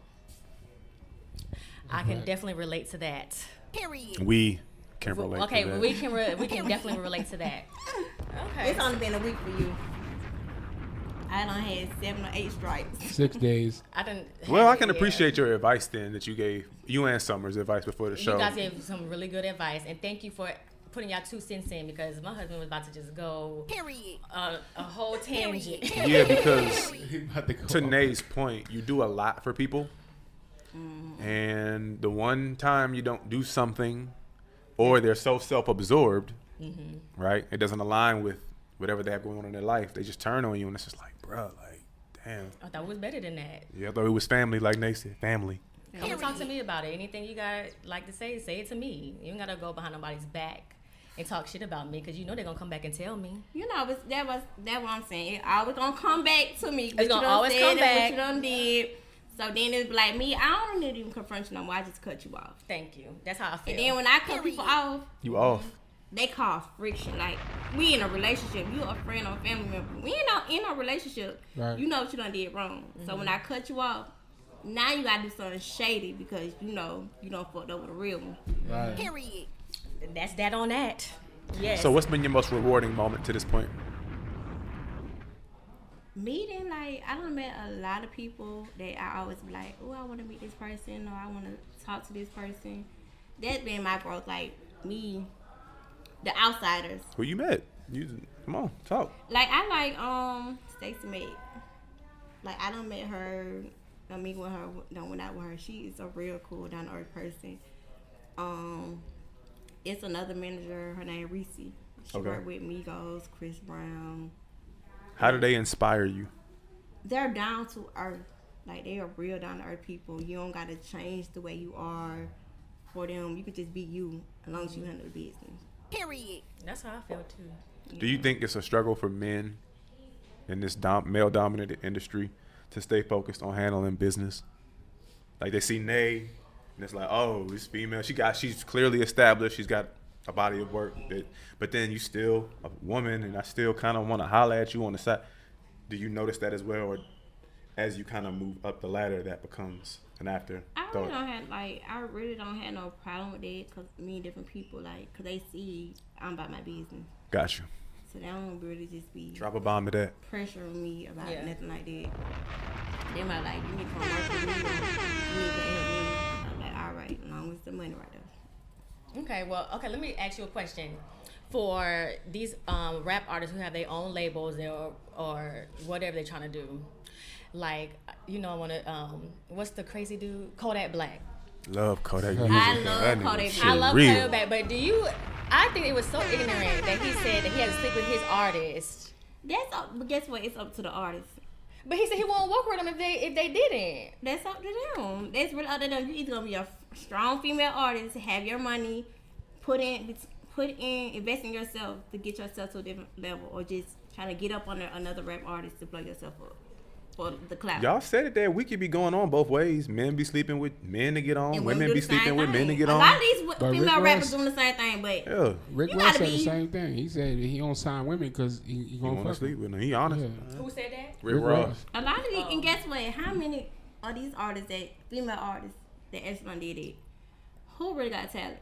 I can definitely relate to that. Period. We can relate. Okay, to that. we can definitely relate to that. Okay, It's only been a week for you. I done had 7 or 8 strikes. 6 days. Well, I can appreciate your advice then that you gave you and Summer's advice before the show. You guys gave some really good advice, and thank you for putting y'all 2 cents in because my husband was about to just go a whole tangent. Yeah, because to Nay's point, you do a lot for people, and the one time you don't do something, or they're so self-absorbed, right? It doesn't align with whatever they have going on in their life. They just turn on you, and it's just like, bruh, like, damn. I thought it was better than that. Yeah, I thought it was family, like Nay said, family. Come and talk to me about it. Anything you got like to say it to me. You ain't gotta go behind nobody's back and talk shit about me because you know they're gonna come back and tell me. You know, that's what I'm saying. It always gonna come back to me. It's gonna always come back. What you done did. So then it's like me. I don't need to even confront you no more. I just cut you off. Thank you. That's how I feel. And then when I cut people off, You off. they cause friction. Like, we in a relationship. You a friend or a family member. We in a relationship. Right. You know what you done did wrong. So when I cut you off, now you gotta do something shady because you know you done fucked up with a real one. Right. Period. That's that on that. Yes. So what's been your most rewarding moment to this point? Meeting, like, I done met a lot of people that I always be like, oh, I want to meet this person or I want to talk to this person. That's been my growth, like, me, the outsiders. Who you met? Come on, talk. Like, I like Stacey May. Like, I done met her, done meet with her, done went out with her. She is a real cool, down-to-earth person. It's another manager, her name Reese. She worked with Migos, Chris Brown. How do they inspire you? They're down to earth. Like, they are real down to earth people. You don't gotta change the way you are for them. You could just be you as long as you handle the business. Period. That's how I feel too. Do you think it's a struggle for men in this male-dominated industry to stay focused on handling business? Like, they see Nay, and it's like, oh, this female, she's clearly established. She's got a body of work, but then you still a woman, and I still kind of want to holler at you on the side. Do you notice that as well, or as you kind of move up the ladder, that becomes an afterthought? I really don't have no problem with that because me and different people, like, because they see I'm about my business. Got you. So they don't really just be Drop a bomb to that. pressuring me about nothing like that. They might like, you need to come work with me, or you need to help me. I'm like, all right, as long as the money right there. Okay, let me ask you a question. For these rap artists who have their own labels or whatever they're trying to do, like, you know, I want to, what's the crazy dude? Kodak Black. Love Kodak music. I love Kodak. I love Kodak Black, but I think it was so ignorant that he said that he had to sleep with his artist. But guess what? It's up to the artist. But he said he won't work with them if they didn't. That's up to them. That's really up to them. You either gonna be a strong female artist, have your money, invest in yourself to get yourself to a different level, or just trying to get up under another rap artist to blow yourself up for the clout. Y'all said it there. We could be going on both ways. Men be sleeping with men to get on. And women be sleeping with men to get on. A lot of these female rappers doing the same thing, but Rick Ross said the same thing. He said he don't sign women because he gonna fuck sleep with them. He honest. Yeah. Who said that? Rick Ross. A lot of these, and guess what? How many of these artists female artists that actually did it? Who really got talent?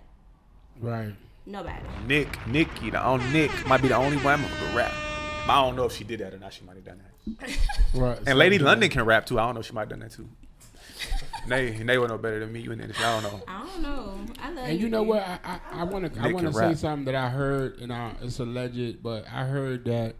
Right. Nobody. Nick might be the only woman who can rap. I don't know if she did that or not. She might have done that. Right. And Lady London can rap too. I don't know if she might have done that too. Nay was no better than me. You in the industry. I don't know. I don't know. I love And you know what? I want to say something that I heard, and it's alleged, but I heard that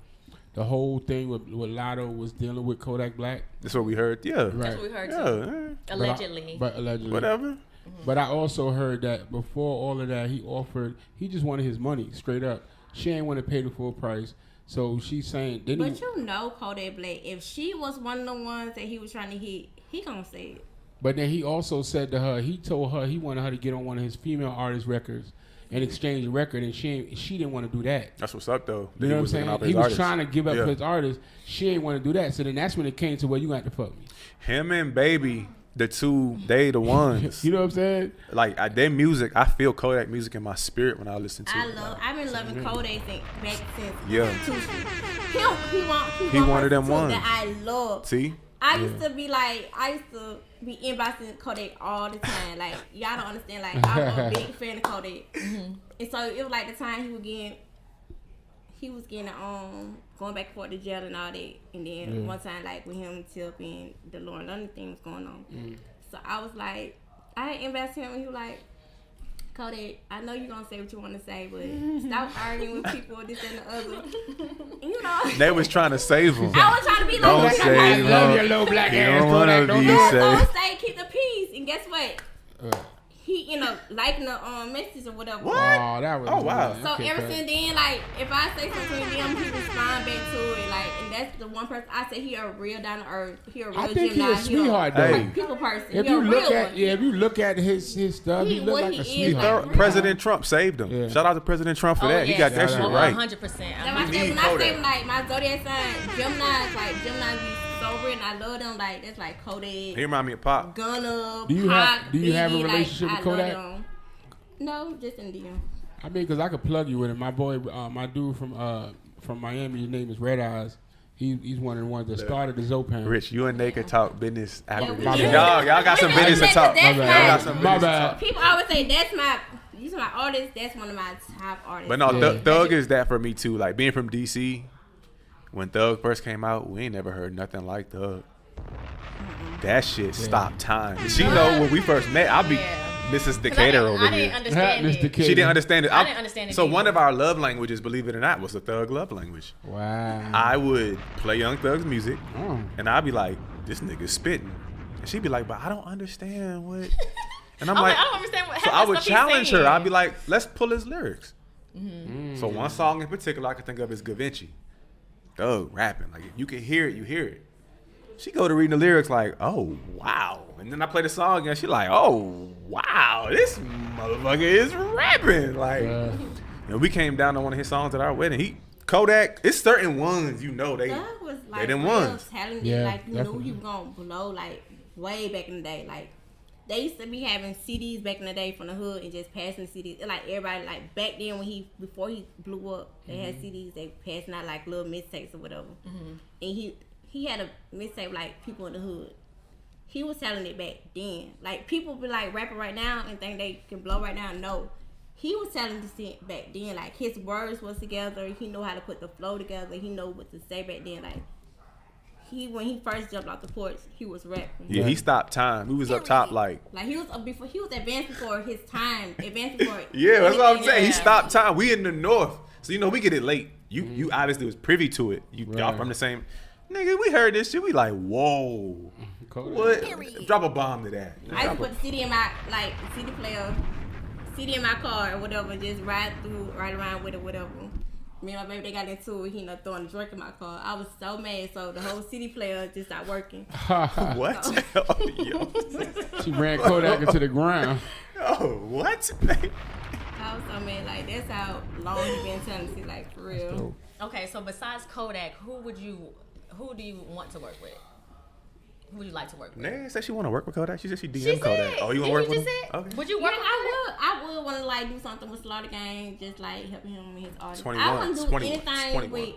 the whole thing with Lotto was dealing with Kodak Black. That's what we heard. Yeah. Right. That's what we heard too. Allegedly. But allegedly. Whatever. But I also heard that before all of that, he just wanted his money straight up. She ain't want to pay the full price. So she's saying, but you know Kodak Black, if she was one of the ones that he was trying to hit, he gonna say it. But then he also said to her, he told her he wanted her to get on one of his female artist records and exchange the record, and she didn't want to do that. That's what's up though. You know what I'm saying? He was trying to give up his artist. She didn't want to do that. So then that's when it came to where you got to fuck me. Him and Baby, the ones. You know what I'm saying? Like their music, I feel Kodak music in my spirit when I listen to it. I've been loving Kodak back since he wanted them ones that I love. See, I used to be inboxing Kodak all the time. Like, y'all don't understand. Like, I'm a big fan of Kodak. And so it was like the time he was getting going back and forth to jail and all that. And then one time, like with him, Tip and the Lauren London thing was going on. So I was like, I invested him, and he was like, Kodak, I know you're gonna say what you want to say, but stop arguing with people, this and the other. And, you know, they was trying to save him. I was trying to be Don't like, save I him. love your little black ass. Don't want to be saved. don't say keep the peace. And guess what? He, you know, liking the messages or whatever. What? Oh, that was. Wow. So ever since then, like, if I say something to him, he respond back to it. Like, and that's the one person I say he a real down to earth. He a real I think Gemini. he a sweetheart though. Hey. People person. If he you a look real at one. if you look at his stuff, he look what like he a is, sweetheart. like, President Trump saved him. Yeah. Shout out to President Trump for that. He got that shit right. 100%. That's why I'm I say, need when I say Kodak. like my zodiac sign, Gemini, like Gemini be so real, and I love them. Like that's like Kodak, He remind me of Pop. Gunna, Do you Pac, have a Biggie, relationship like, with I love Kodak? them. No, just in DM. I mean, because I could plug you with him. My boy, my dude from Miami, his name is Red Eyes. He's one of the ones that started the Zopan. Rich, you and Nate can talk business after we this. can. Y'all got some business to talk. That's Y'all my- got some My business to bad. talk. People always say that's my artist. That's one of my top artists. But no, Yeah. Thug is that for me too. Like being from DC, when Thug first came out, we ain't never heard nothing like Thug. That shit stopped time. And she know when we first met, I'll be Mrs. Decatur over I here. didn't understand Mr. it. Kid. She didn't understand it. I didn't understand it So either. one of our love languages, believe it or not, was the Thug love language. Wow. I would play Young Thug's music, Oh. and I'd be like, "This nigga's spitting," and she'd be like, "But I don't understand what." And I'm I'm like, like, I don't understand what So I half the would stuff he's challenge her. saying. I'd be like, "Let's pull his lyrics." So one song in particular I can think of is Gavinci. Thug rapping, like if you can hear it, you hear it. She go to reading the lyrics like, "Oh wow," and then I play the song again. She like, "Oh wow, this motherfucker is rapping." Like, and we came down to one of his songs at our wedding. Kodak. It's certain ones you know they. Thug was like them real ones. talented. Yeah, Like you definitely. knew he was gonna blow like way back in the day. Like they used to be having CDs back in the day from the hood and just passing CDs. Like everybody like back then when before he blew up, they had CDs. They passing out like little mixtapes or whatever. And he had a mixtape like people in the hood. He was telling it back then. Like people be like rapping right now and think they can blow right now. No, he was telling this shit back then. Like his words was together. He knew how to put the flow together. He know what to say back then. Like when he first jumped off the porch, he was rapping. Yeah, he stopped time. We was up top like. Like he was advanced before his time. Advanced before. Yeah, that's what I'm anything saying. He else. stopped time. We in the north, so you know we get it late. You obviously was privy to it. Y'all Right. from the same. Nigga, we heard this shit. We like, whoa. Kodak. What? Drop a bomb to that. I used to put the CD in my CD player, CD in my car or whatever, just ride around with it, whatever. Me and my baby, they got into it. He ended up throwing a drink in my car. I was so mad, so the whole CD player just stopped working. What? Oh, yo. She ran Kodak into the ground. Oh, what? I was so mad. Like that's how long he been telling me, like for real. Okay, so besides Kodak, who do you want to work with? Who would you like to work with? Nay said she want to work with Kodak. She said she DM She Kodak. said, Oh, you want didn't to work with just him? say- Okay. Would you Yeah, work with him? I would want to like do something with Slaughter Gang, just like helping him with his artist. 21, I want to do 21, anything 21. with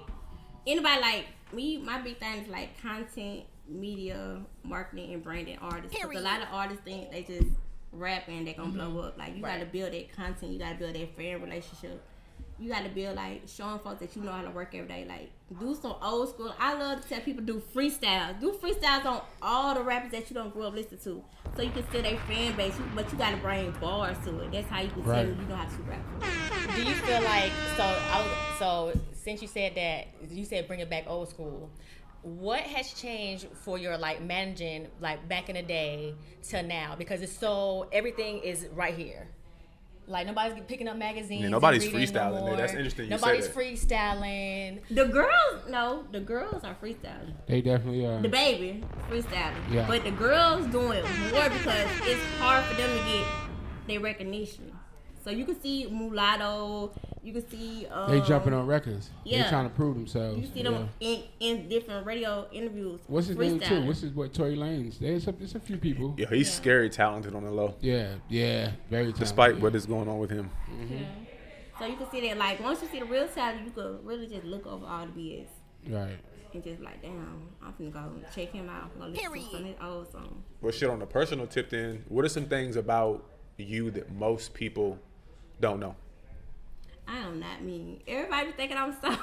anybody like me. My big thing is like content, media, marketing, and branding artists. Because a lot of artists think they just rap and they're gonna blow up. Like you got to build that content, you got to build that fan relationship. You got to build like showing folks that you know how to work every day. Like do some old school. I love to tell people do freestyles. Do freestyles on all the rappers that you don't grow up listening to, so you can still their fan base. But you got to bring bars to it. That's how you can tell you know how to rap. Do you feel like so since you said that you said bring it back old school, what has changed for your like managing like back in the day to now? Because it's so everything is right here. Like nobody's picking up magazines. Yeah, nobody's and reading freestyling no there. more. That's interesting you say Nobody's that. freestyling. The girls are freestyling. They definitely are. The baby freestyling. Yeah. But the girls doing it more because it's hard for them to get their recognition. So you can see Mulatto, you can see They jumping on records. yeah. They trying to prove themselves. you see them in different radio interviews. What's his name too? freestyling. What's his boy Tory Lanez? There's a few people. Yeah, he's scary talented on the low. Yeah, very talented. Despite what is going on with him. Yeah. So you can see that like once you see the real talent, you could really just look over all the BS. Right. And just like, damn, I'm finna go check him out. I'm gonna listen to some of his old songs. But shit, on the personal tip then, what are some things about you that most people don't know? I am not mean. Everybody be thinking I'm so.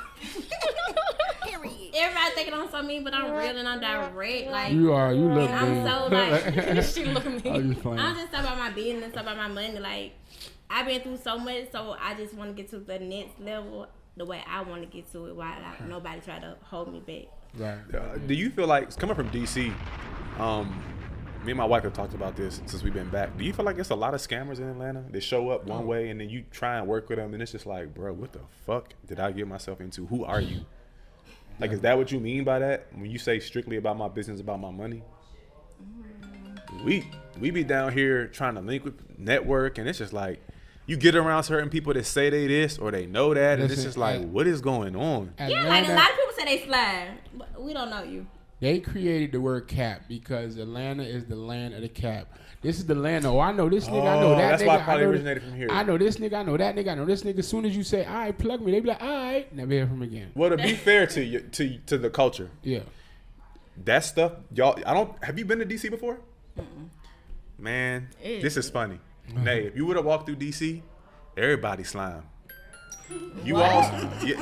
Everybody thinking I'm so mean, but I'm real and I'm direct. Like you are. You look and mean. I'm so like. She look mean. I'm just talking about my business, talking about my money. Like I've been through so much, so I just want to get to the next level the way I want to get to it. While like, nobody try to hold me back. Right. Do you feel like coming from DC? Me and my wife have talked about this since we've been back. Do you feel like it's a lot of scammers in Atlanta that show up one way and then you try and work with them and it's just like, bro, what the fuck did I get myself into? Who are you? Like, is that what you mean by that? When you say strictly about my business, about my money? We be down here trying to link with network and it's just like, you get around certain people that say they this or they know that and it's just like, what is going on? Yeah, like a lot of people say they slide, but we don't know you. They created the word cap because Atlanta is the land of the cap. This is the land. Oh, I know this nigga. I know that that's nigga. Why it probably originated from here. I know this nigga. I know that nigga. I know this nigga. As soon as you say, "All right, plug me," they be like, "All right," never hear from him again. Well, to be fair to you, to the culture, yeah, that stuff, y'all. Have you been to DC before? Man, this is funny. Nay, if you would have walked through DC, everybody slime. You all,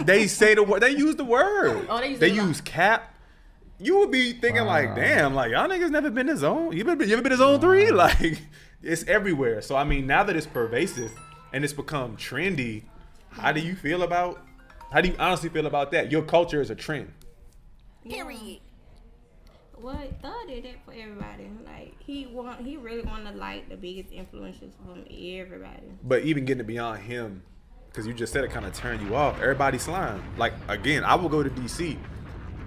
they say the word. They use the word. Oh, they use cap. You would be thinking like, damn, like y'all niggas never been to zone. You ever been to zone 3? Like, it's everywhere. So I mean, now that it's pervasive and it's become trendy, how do you honestly feel about that? Your culture is a trend. Period. Well, Thug did that for everybody. Like he really wanted like the biggest influences from everybody. But even getting it beyond him, because you just said it kind of turned you off. Everybody slime. Like again, I will go to DC.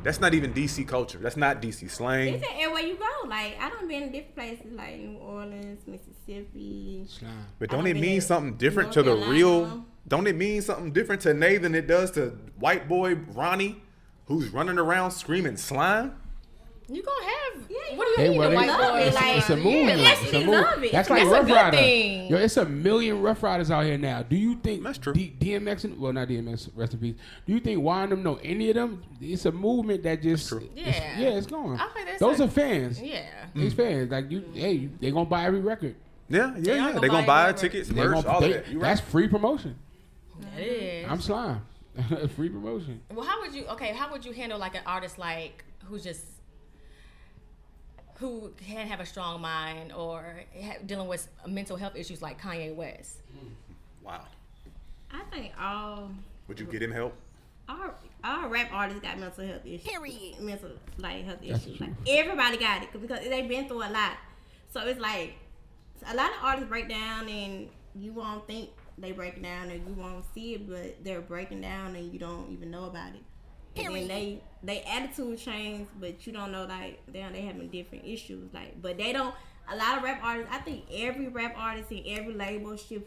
That's not even DC culture. That's not DC slang. It's everywhere you go. Like I done been in different places like New Orleans, Mississippi. But don't it mean something different to the real? Don't it mean something different to Nay than it does to white boy Ronnie, who's running around screaming slime? You gonna have? Yeah, what do you mean, the white boys? It's a movement. It's a movement. That's like Rough Rider. Yo, it's a million Rough Riders out here now. Do you think that's true? DMX and not DMX, rest in peace. Do you think Y and them know any of them? It's a movement that just it's going. Those are fans. Yeah, these fans like you. Hey, they gonna buy every record. Yeah. They gonna buy tickets, merch, all of that. That's free promotion. That is. I'm slime. Free promotion. Well, how would you handle like an artist like who can't have a strong mind or dealing with mental health issues like Kanye West? Wow. I think all. Would you get him help? All rap artists got mental health issues. Period. Mental health That's issues. true. Like everybody got it because they've been through a lot. So it's like a lot of artists break down and you won't think they break down and you won't see it, but they're breaking down and you don't even know about it. And then they attitude change, but you don't know like they having different issues. Like, but they don't. A lot of rap artists, I think every rap artist and every label should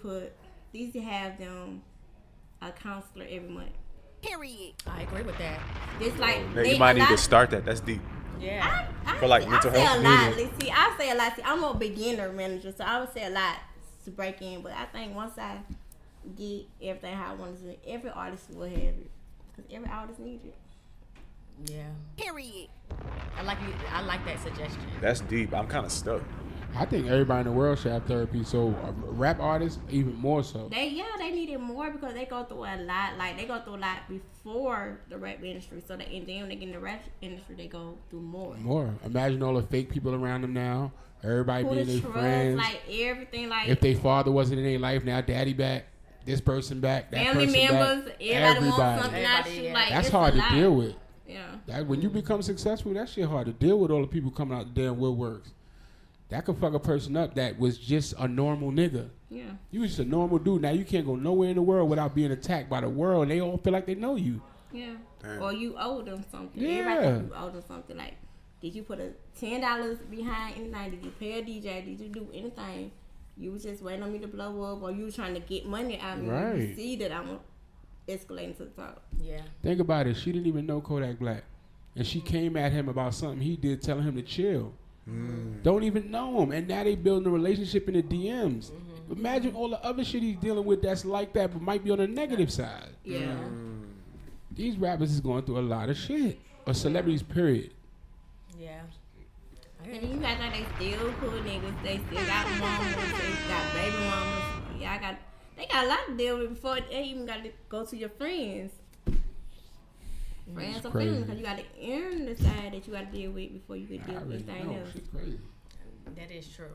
these to have them a counselor every month. Period. I agree with that. It's like you might need to start that. That's deep. Yeah. For like mental health. I say a lot. See, I'm a beginner manager, so I would say a lot to break in. But I think once I get everything how I want to do it, every artist will have it. Because every artist needs it. Yeah. Period. I like that suggestion. That's deep. I'm kind of stuck. I think everybody in the world should have therapy. So rap artists even more so. They need it more because they go through a lot. Like they go through a lot before the rap industry. So and then when they get in the rap industry, they go through more. Imagine all the fake people around them now. Everybody being their friends. Like everything. Like if their father wasn't in their life, now daddy back. This person back. That family person members. back. Everybody wants something out you. Like that's hard to deal with. Yeah. When you become successful, that shit hard to deal with. All the people coming out the damn woodworks. That could fuck a person up that was just a normal nigga. Yeah. You was just a normal dude. Now you can't go nowhere in the world without being attacked by the world. They all feel like they know you. Yeah. Damn. Or you owe them something. Yeah. Everybody think you owe them something. Like, did you put $10 behind anything? Did you pay a DJ? Did you do anything? You was just waiting on me to blow up, or you was trying to get money out of me. Right. You see that I'm escalating to the top. Yeah. Think about it. She didn't even know Kodak Black. And she came at him about something he did, telling him to chill. Don't even know him. And now they building a relationship in the DMs. Imagine all the other shit he's dealing with that's like that, but might be on the negative side. Yeah. These rappers is going through a lot of shit. Or celebrities, period. Yeah. And you guys like they still cool niggas. They still got mamas. They got baby mamas. Yeah, They got a lot to deal with before they even got to go to your friends. Friends or family, because you got to earn the side that you got to deal with before you can deal with anything else. She's crazy. That is true.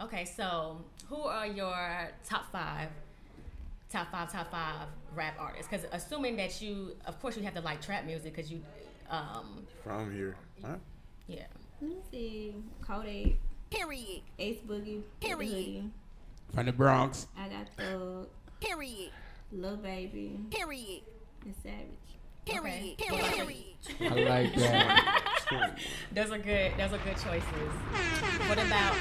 Okay, so who are your top five rap artists? Because assuming that you, of course, you have to like trap music because you. From here, huh? Yeah. Let me see. Kodak. Period. Ace Boogie. Period. From the Bronx. I got Thug. Period. Lil Baby. Period. And Savage. Period. Okay. Period. I like that. Those are good choices. What about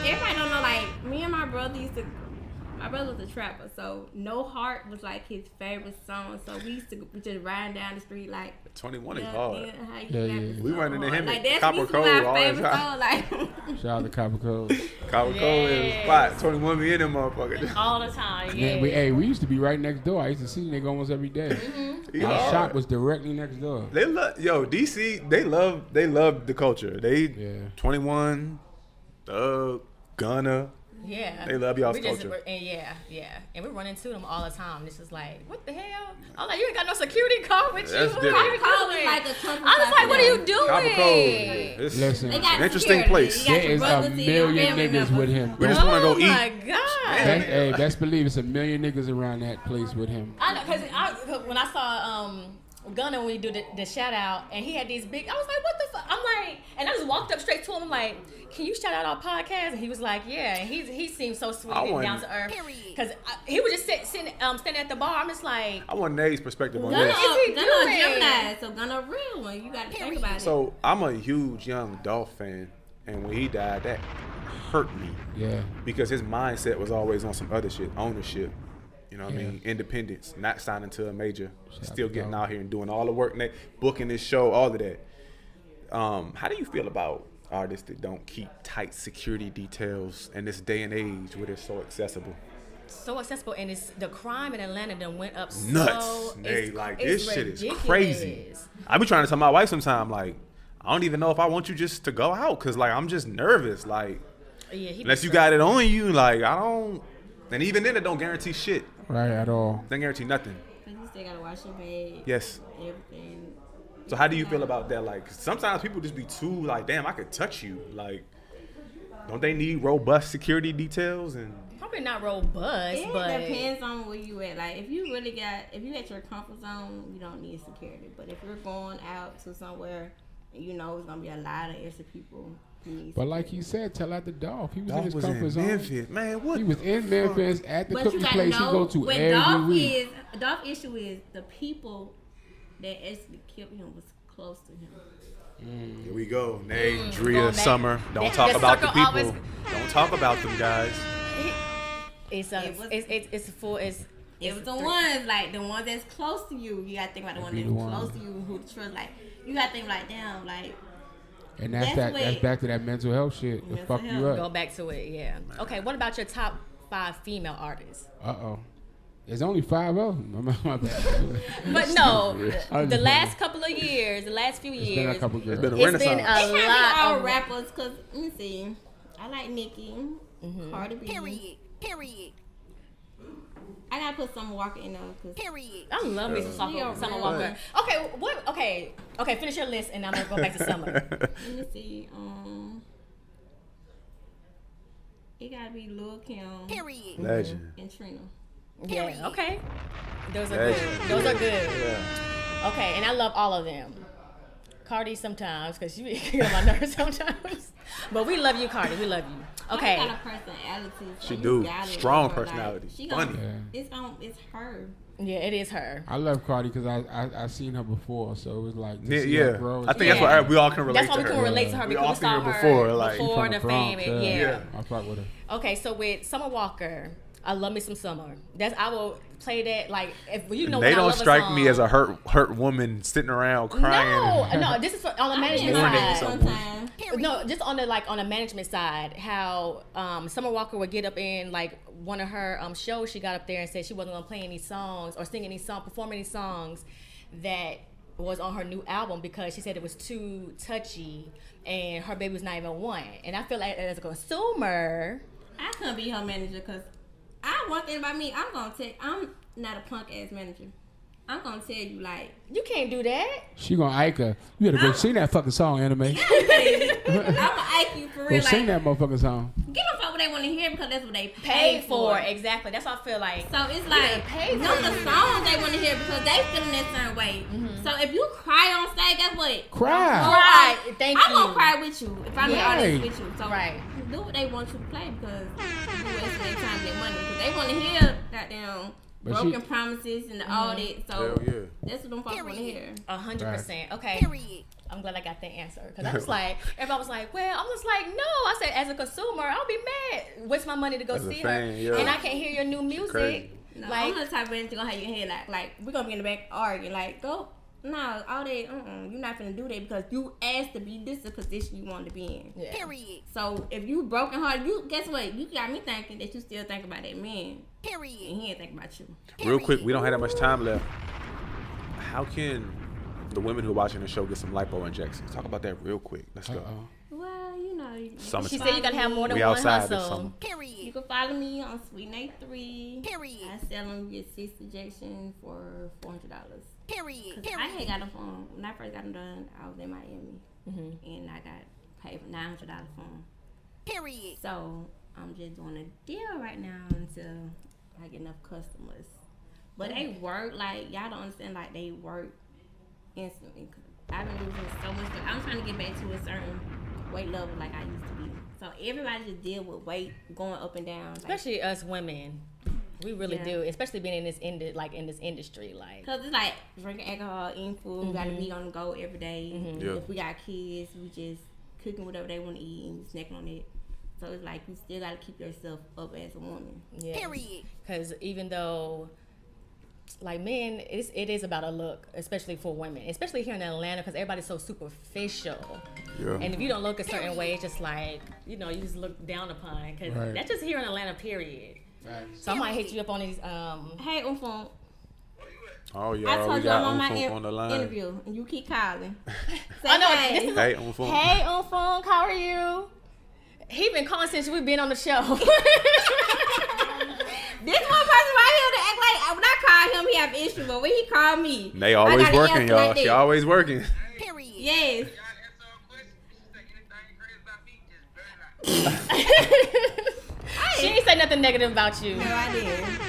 Everybody don't know, like, me and my brother my brother was a trapper, so No Heart was like his favorite song. So we used to just riding down the street like 21 is hard. We run into him like, at that's Copper Cove my all the favorite time. song. Like, Shout out to Copper Cove. Copper Cove is spot. 21 be in them motherfuckers. all the time? Yeah. We used to be right next door. I used to see the nigga almost every day. Our shop was directly next door. They love DC. They love the culture. 21, Thug, Gunna. Yeah. They love y'all's We just- culture. And and we run into them all the time. It's just like, what the hell? I'm like, you ain't got no security card with That's you. different. What are you Cove is doing? like a country I was like, what are you doing? Copper Cove. It's Listen, they got an interesting security. place. You got there your is a brothers here, your million family niggas members. with him. We just want to go Oh my eat. god! Best believe it's a million niggas around that place with him. I know, cause when I saw Gunna when we do the shout out, and he had these big. I was like, what the fuck? I'm like, and I just walked up straight to him. I'm like, can you shout out our podcast? And he was like, yeah. And he seemed so sweet and down to earth. Because he was just standing at the bar. I'm just like, I want Nate's perspective on Gunna this. is he Gunna doing? a Gemini, so Gunna a real one. You got to think about it. So I'm a huge Young Dolph fan, and when he died, that hurt me. Yeah. Because his mindset was always on some other shit, ownership. You know what I mean? Independence, not signing to a major, still getting out here and doing all the work, booking this show, all of that. How do you feel about artists that don't keep tight security details in this day and age where they're so accessible? so accessible, and it's the crime in Atlanta done went up Nuts. so They like it's this shit is ridiculous. crazy. I be trying to tell my wife sometime, like, I don't even know if I want you just to go out, cause like I'm just nervous, like unless you got it on you, like I don't. And even then, it don't guarantee shit. Right, at all. Don't guarantee nothing. You still gotta wash your bag. Yes. Everything. So how do you feel about that? Like, 'cause sometimes people just be too like, damn, I could touch you. Like, don't they need robust security details? And probably not robust, It but depends on where you at. Like, if you at your comfort zone, you don't need security. But if you're going out to somewhere, and you know it's gonna be a lot of extra people. But like he said, tell out the Dolph. He was in Dolph his was comfort in zone. Memphis, man. What? He was in Memphis at the But you cookie gotta place he know go to what every Dolph week. Dolph issue is the people that actually killed him was close to him. Here we go. Nay, Drea, Going back. Summer. Don't That- talk the about the circle people. always- Don't talk about them guys. It was the ones like the ones that's close to you. You gotta think about the ones that's close to you who trust. Like you gotta think like, damn, like. And that's back to that mental health shit. To fuck you Go up. back to it, yeah. Okay, what about your top 5 female artists? There's only 5 of them. My bad. But no, the last couple of years, the last few It's years, been a couple girls. It's been a it's been renaissance. a It lot can't be all of rappers, cause let me see. I like Nicki, Cardi B. Period. I gotta put Summer Walker in there, cause Period. I love me some Yeah, Summer real Walker. Okay, okay, finish your list and I'm gonna go back to Summer. let me see. It gotta be Lil Kim Period. Legend. and Trina. Yeah, okay. Those are Legend. good. Those are good. Yeah. Okay, and I love all of them. Cardi sometimes, because you get on my nerves sometimes. But we love you, Cardi. We love you. Okay. Cardi got a personality. So She you do. gotta Strong love her. personality. Like, she Funny. gonna, it's her. Yeah, it is her. I love Cardi because I seen her before, so it was like to see Yeah. her grow. I think that's why we all can relate That's why to we her. can relate to her We because all we saw seen her her before, like- before She the from the fame. Bronx, Yeah. I fuck with her. Okay, so with Summer Walker, I love me some Summer. I will play that like if you know. They when I don't love strike song. me as a hurt woman sitting around crying. No. This is on the management mourning side. someone. No, just on the management side, how Summer Walker would get up in like one of her shows. She got up there and said she wasn't gonna play any songs or sing any song, perform any songs that was on her new album because she said it was too touchy and her baby was not even one. And I feel like as a consumer, I couldn't be her manager because One thing about me, I'm not a punk ass manager. I'm gonna tell you, like, you can't do that. She gonna Ike her. You better go sing that fucking song, Anime. I'm gonna Ike you for Go real. sing Like, that motherfucking song. give them fuck what they want to hear because that's what they Paid for. Exactly. That's what I feel like. So it's like, know the songs they want to hear because they feeling that certain way. So if you cry on stage, guess what? Cry. Right. Thank you. I'm gonna cry with you if I'm the Right. audience with you. So Right. do what they want you to play because you wasting their time and their money because they want to hear goddamn But broken promises and all that. So Hell yeah. that's what them folks want to hear. 100%. Okay. Period. I'm glad I got that answer because I was like, everybody was like, well, I'm just like, no. I said, as a consumer, I'll be mad. Waste my money to go As a see fan, her, yeah. and I can't hear your new music. Crazy. No, Like, I'm the type of person gonna have your head like we're gonna be in the back arguing. Like, go, no, all that, you're not gonna do that because you asked to be. This is the position you want to be in. yeah. Period. So if you broken hearted, you guess what? You got me thinking that you still think about that man, and Period. he ain't think about you. Real quick, we don't have that much time left. How can the women who are watching the show get some lipo injections? Talk about that real quick. Let's go. Well, you know, Summer She time. said you gotta have more than We one outside this hustle. summer. you Period. can follow me on Sweet Nate 3. Period. I sell them your 6 injections for $400. Period. I had got them from when I first got them done. I was in Miami, and I got paid for $900 for them. Period. So I'm just doing a deal right now until I get enough customers. But they work like y'all don't understand. Like they work instantly. 'Cause I've been losing so much. But I'm trying to get back to a certain weight level like I used to be. So everybody just deal with weight going up and down. Like, Especially us women, we really Yeah. do. Especially being in this industry, like. Cause it's like drinking alcohol, eating food. We gotta be on the go every day. Yeah. If we got kids, we just cooking whatever they want to eat and snacking on it. So it's like you still gotta keep yourself up as a woman. Yeah. Period. Because even though, like men, it is about a look, especially for women, especially here in Atlanta, because everybody's so superficial. Yeah. And if you don't look a certain way, it's just like, you know, you just look down upon. Because Right. that's just here in Atlanta, period. Right. So I might hit you up on these. Hey, Unfoonk. Oh, I yeah. told We you got I'm on my Unfoonk on the line. interview, and you keep calling. Say I know, hey. this is Hey, Unfoonk. Hey, Unfoonk, how are you? He been calling since we've been on the show. This one person right here to act like when I call him, he have issue, but when he call me, They I always gotta working, answer y'all. like She that. always working. Period. Yes. She ain't say nothing negative about you. No, I didn't.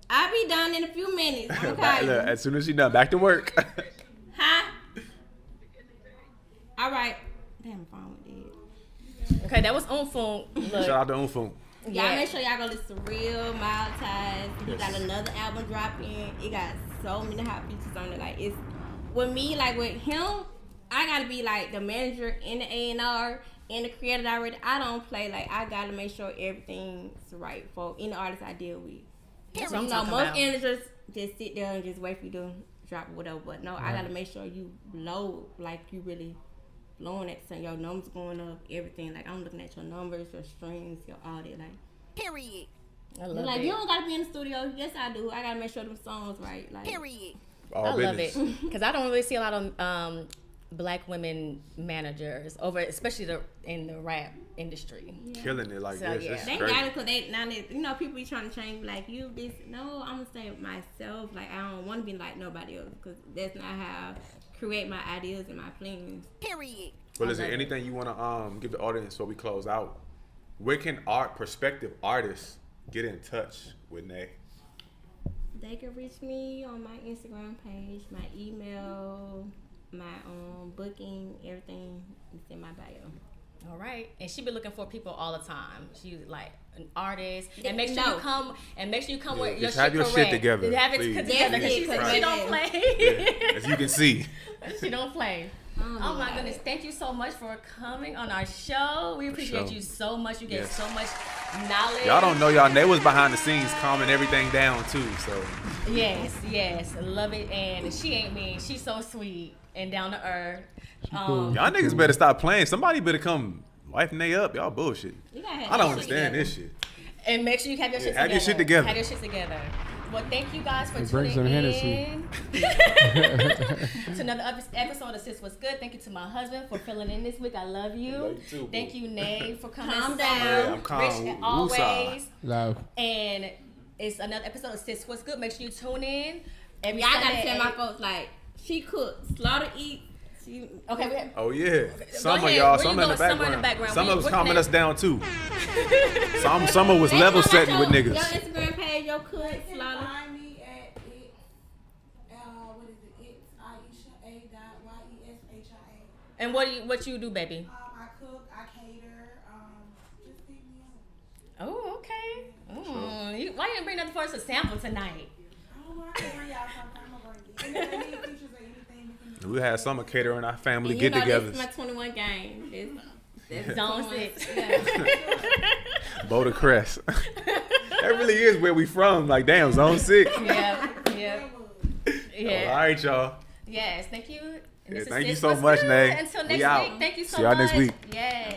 I'll be done in a few minutes. I'm Look, calling you. as soon as she done, back to work. Huh? All right. Damn, my phone dead. Okay, that was Unfoonk. Look, Shout out to Unfoonk. Y'all yeah. make sure y'all go listen to Real Mild Ties. He Yes. got another album dropping. It got so many hot features on it. Like it's with me, like with him, I gotta be like the manager in the A&R and the creator already. I don't play like I gotta make sure everything's right for any artist I deal with. That's So, what I'm you know, talking most about. managers just sit there and just wait for you to drop or whatever. But no, I gotta make sure you blow like you really blowing at the your numbers going up, everything. Like I'm looking at your numbers, your streams, your all that. Like, Period. I you're love like it. you don't gotta be in the studio. Yes, I do. I gotta make sure them songs right. Like, Period. All I love business. it because I don't really see a lot of black women managers over, especially in the rap industry. Killing it like So, this. yeah. It's they crazy. got it because they now they, you know, people be trying to change like you this. No, I'm gonna say myself. Like I don't want to be like nobody else because that's not how I create my ideas and my plans. Period. Well, is there anything you want to give the audience before we close out? Where can prospective artists get in touch with Nay? They can reach me on my Instagram page, my email, my booking, everything is in my bio. All right, and she be looking for people all the time. She's like an artist, and make sure No. you come. And make sure you come Yeah, with your just shit have your shit correct. together, Have it please. together. 'Cause she, Yes, she don't yes. play. As you can see. She don't play. Oh my goodness! Thank you so much for coming on our show. We appreciate sure. you so much. You get Yes. so much knowledge. Y'all don't know y'all. Nay was behind the scenes calming everything down too. So Yes, love it. And she ain't mean. She's so sweet and down to earth. cool. y'all niggas better stop playing. Somebody better come wife Nay up. Y'all bullshit. You gotta have I don't that shit understand together. this shit. And make sure you have your shit have together. your shit together. Have your shit together. Well, thank you guys for Bring tuning some in Hennessy. to another episode of Sis What's Good. Thank you to my husband for filling in this week. I love you. Love you too, thank you, Nay, for coming. Calm down. Yeah, I'm calm. Rich, always. Love. And it's another episode of Sis What's Good. Make sure you tune in. Every Y'all gotta Sunday tell at my 8. folks like she cooked, Slaughter eat. She Okay, we have, Oh yeah, some of ahead. y'all, Where some you in the going? Somewhere in the background. background. Some Where- of us what calming can us down too. Some was They level know setting with Your niggas. Instagram page, your cook, You can Slaughter. find me at it. What is it? It's Aisha A.YESHIA. and what you do, baby? I cook. I cater. Just pick me up. Oh, okay. Why you didn't bring nothing for us to sample tonight? I don't know. I can bring y'all sometime. I'm gonna bring it. And if they need features or anything, you can. We had summer catering our family And you know, get-togethers. this is my 21 game. This Zone 21. 6. Yeah. Boulder Crest. That really is where we from. Like, damn, zone 6. Yeah. All Yeah. right, y'all. Yes. Thank you. And Yeah, this is thank you Sis so What's much, Good. Nay. Until We next out. week. Thank you so See y'all much. next week. Yes.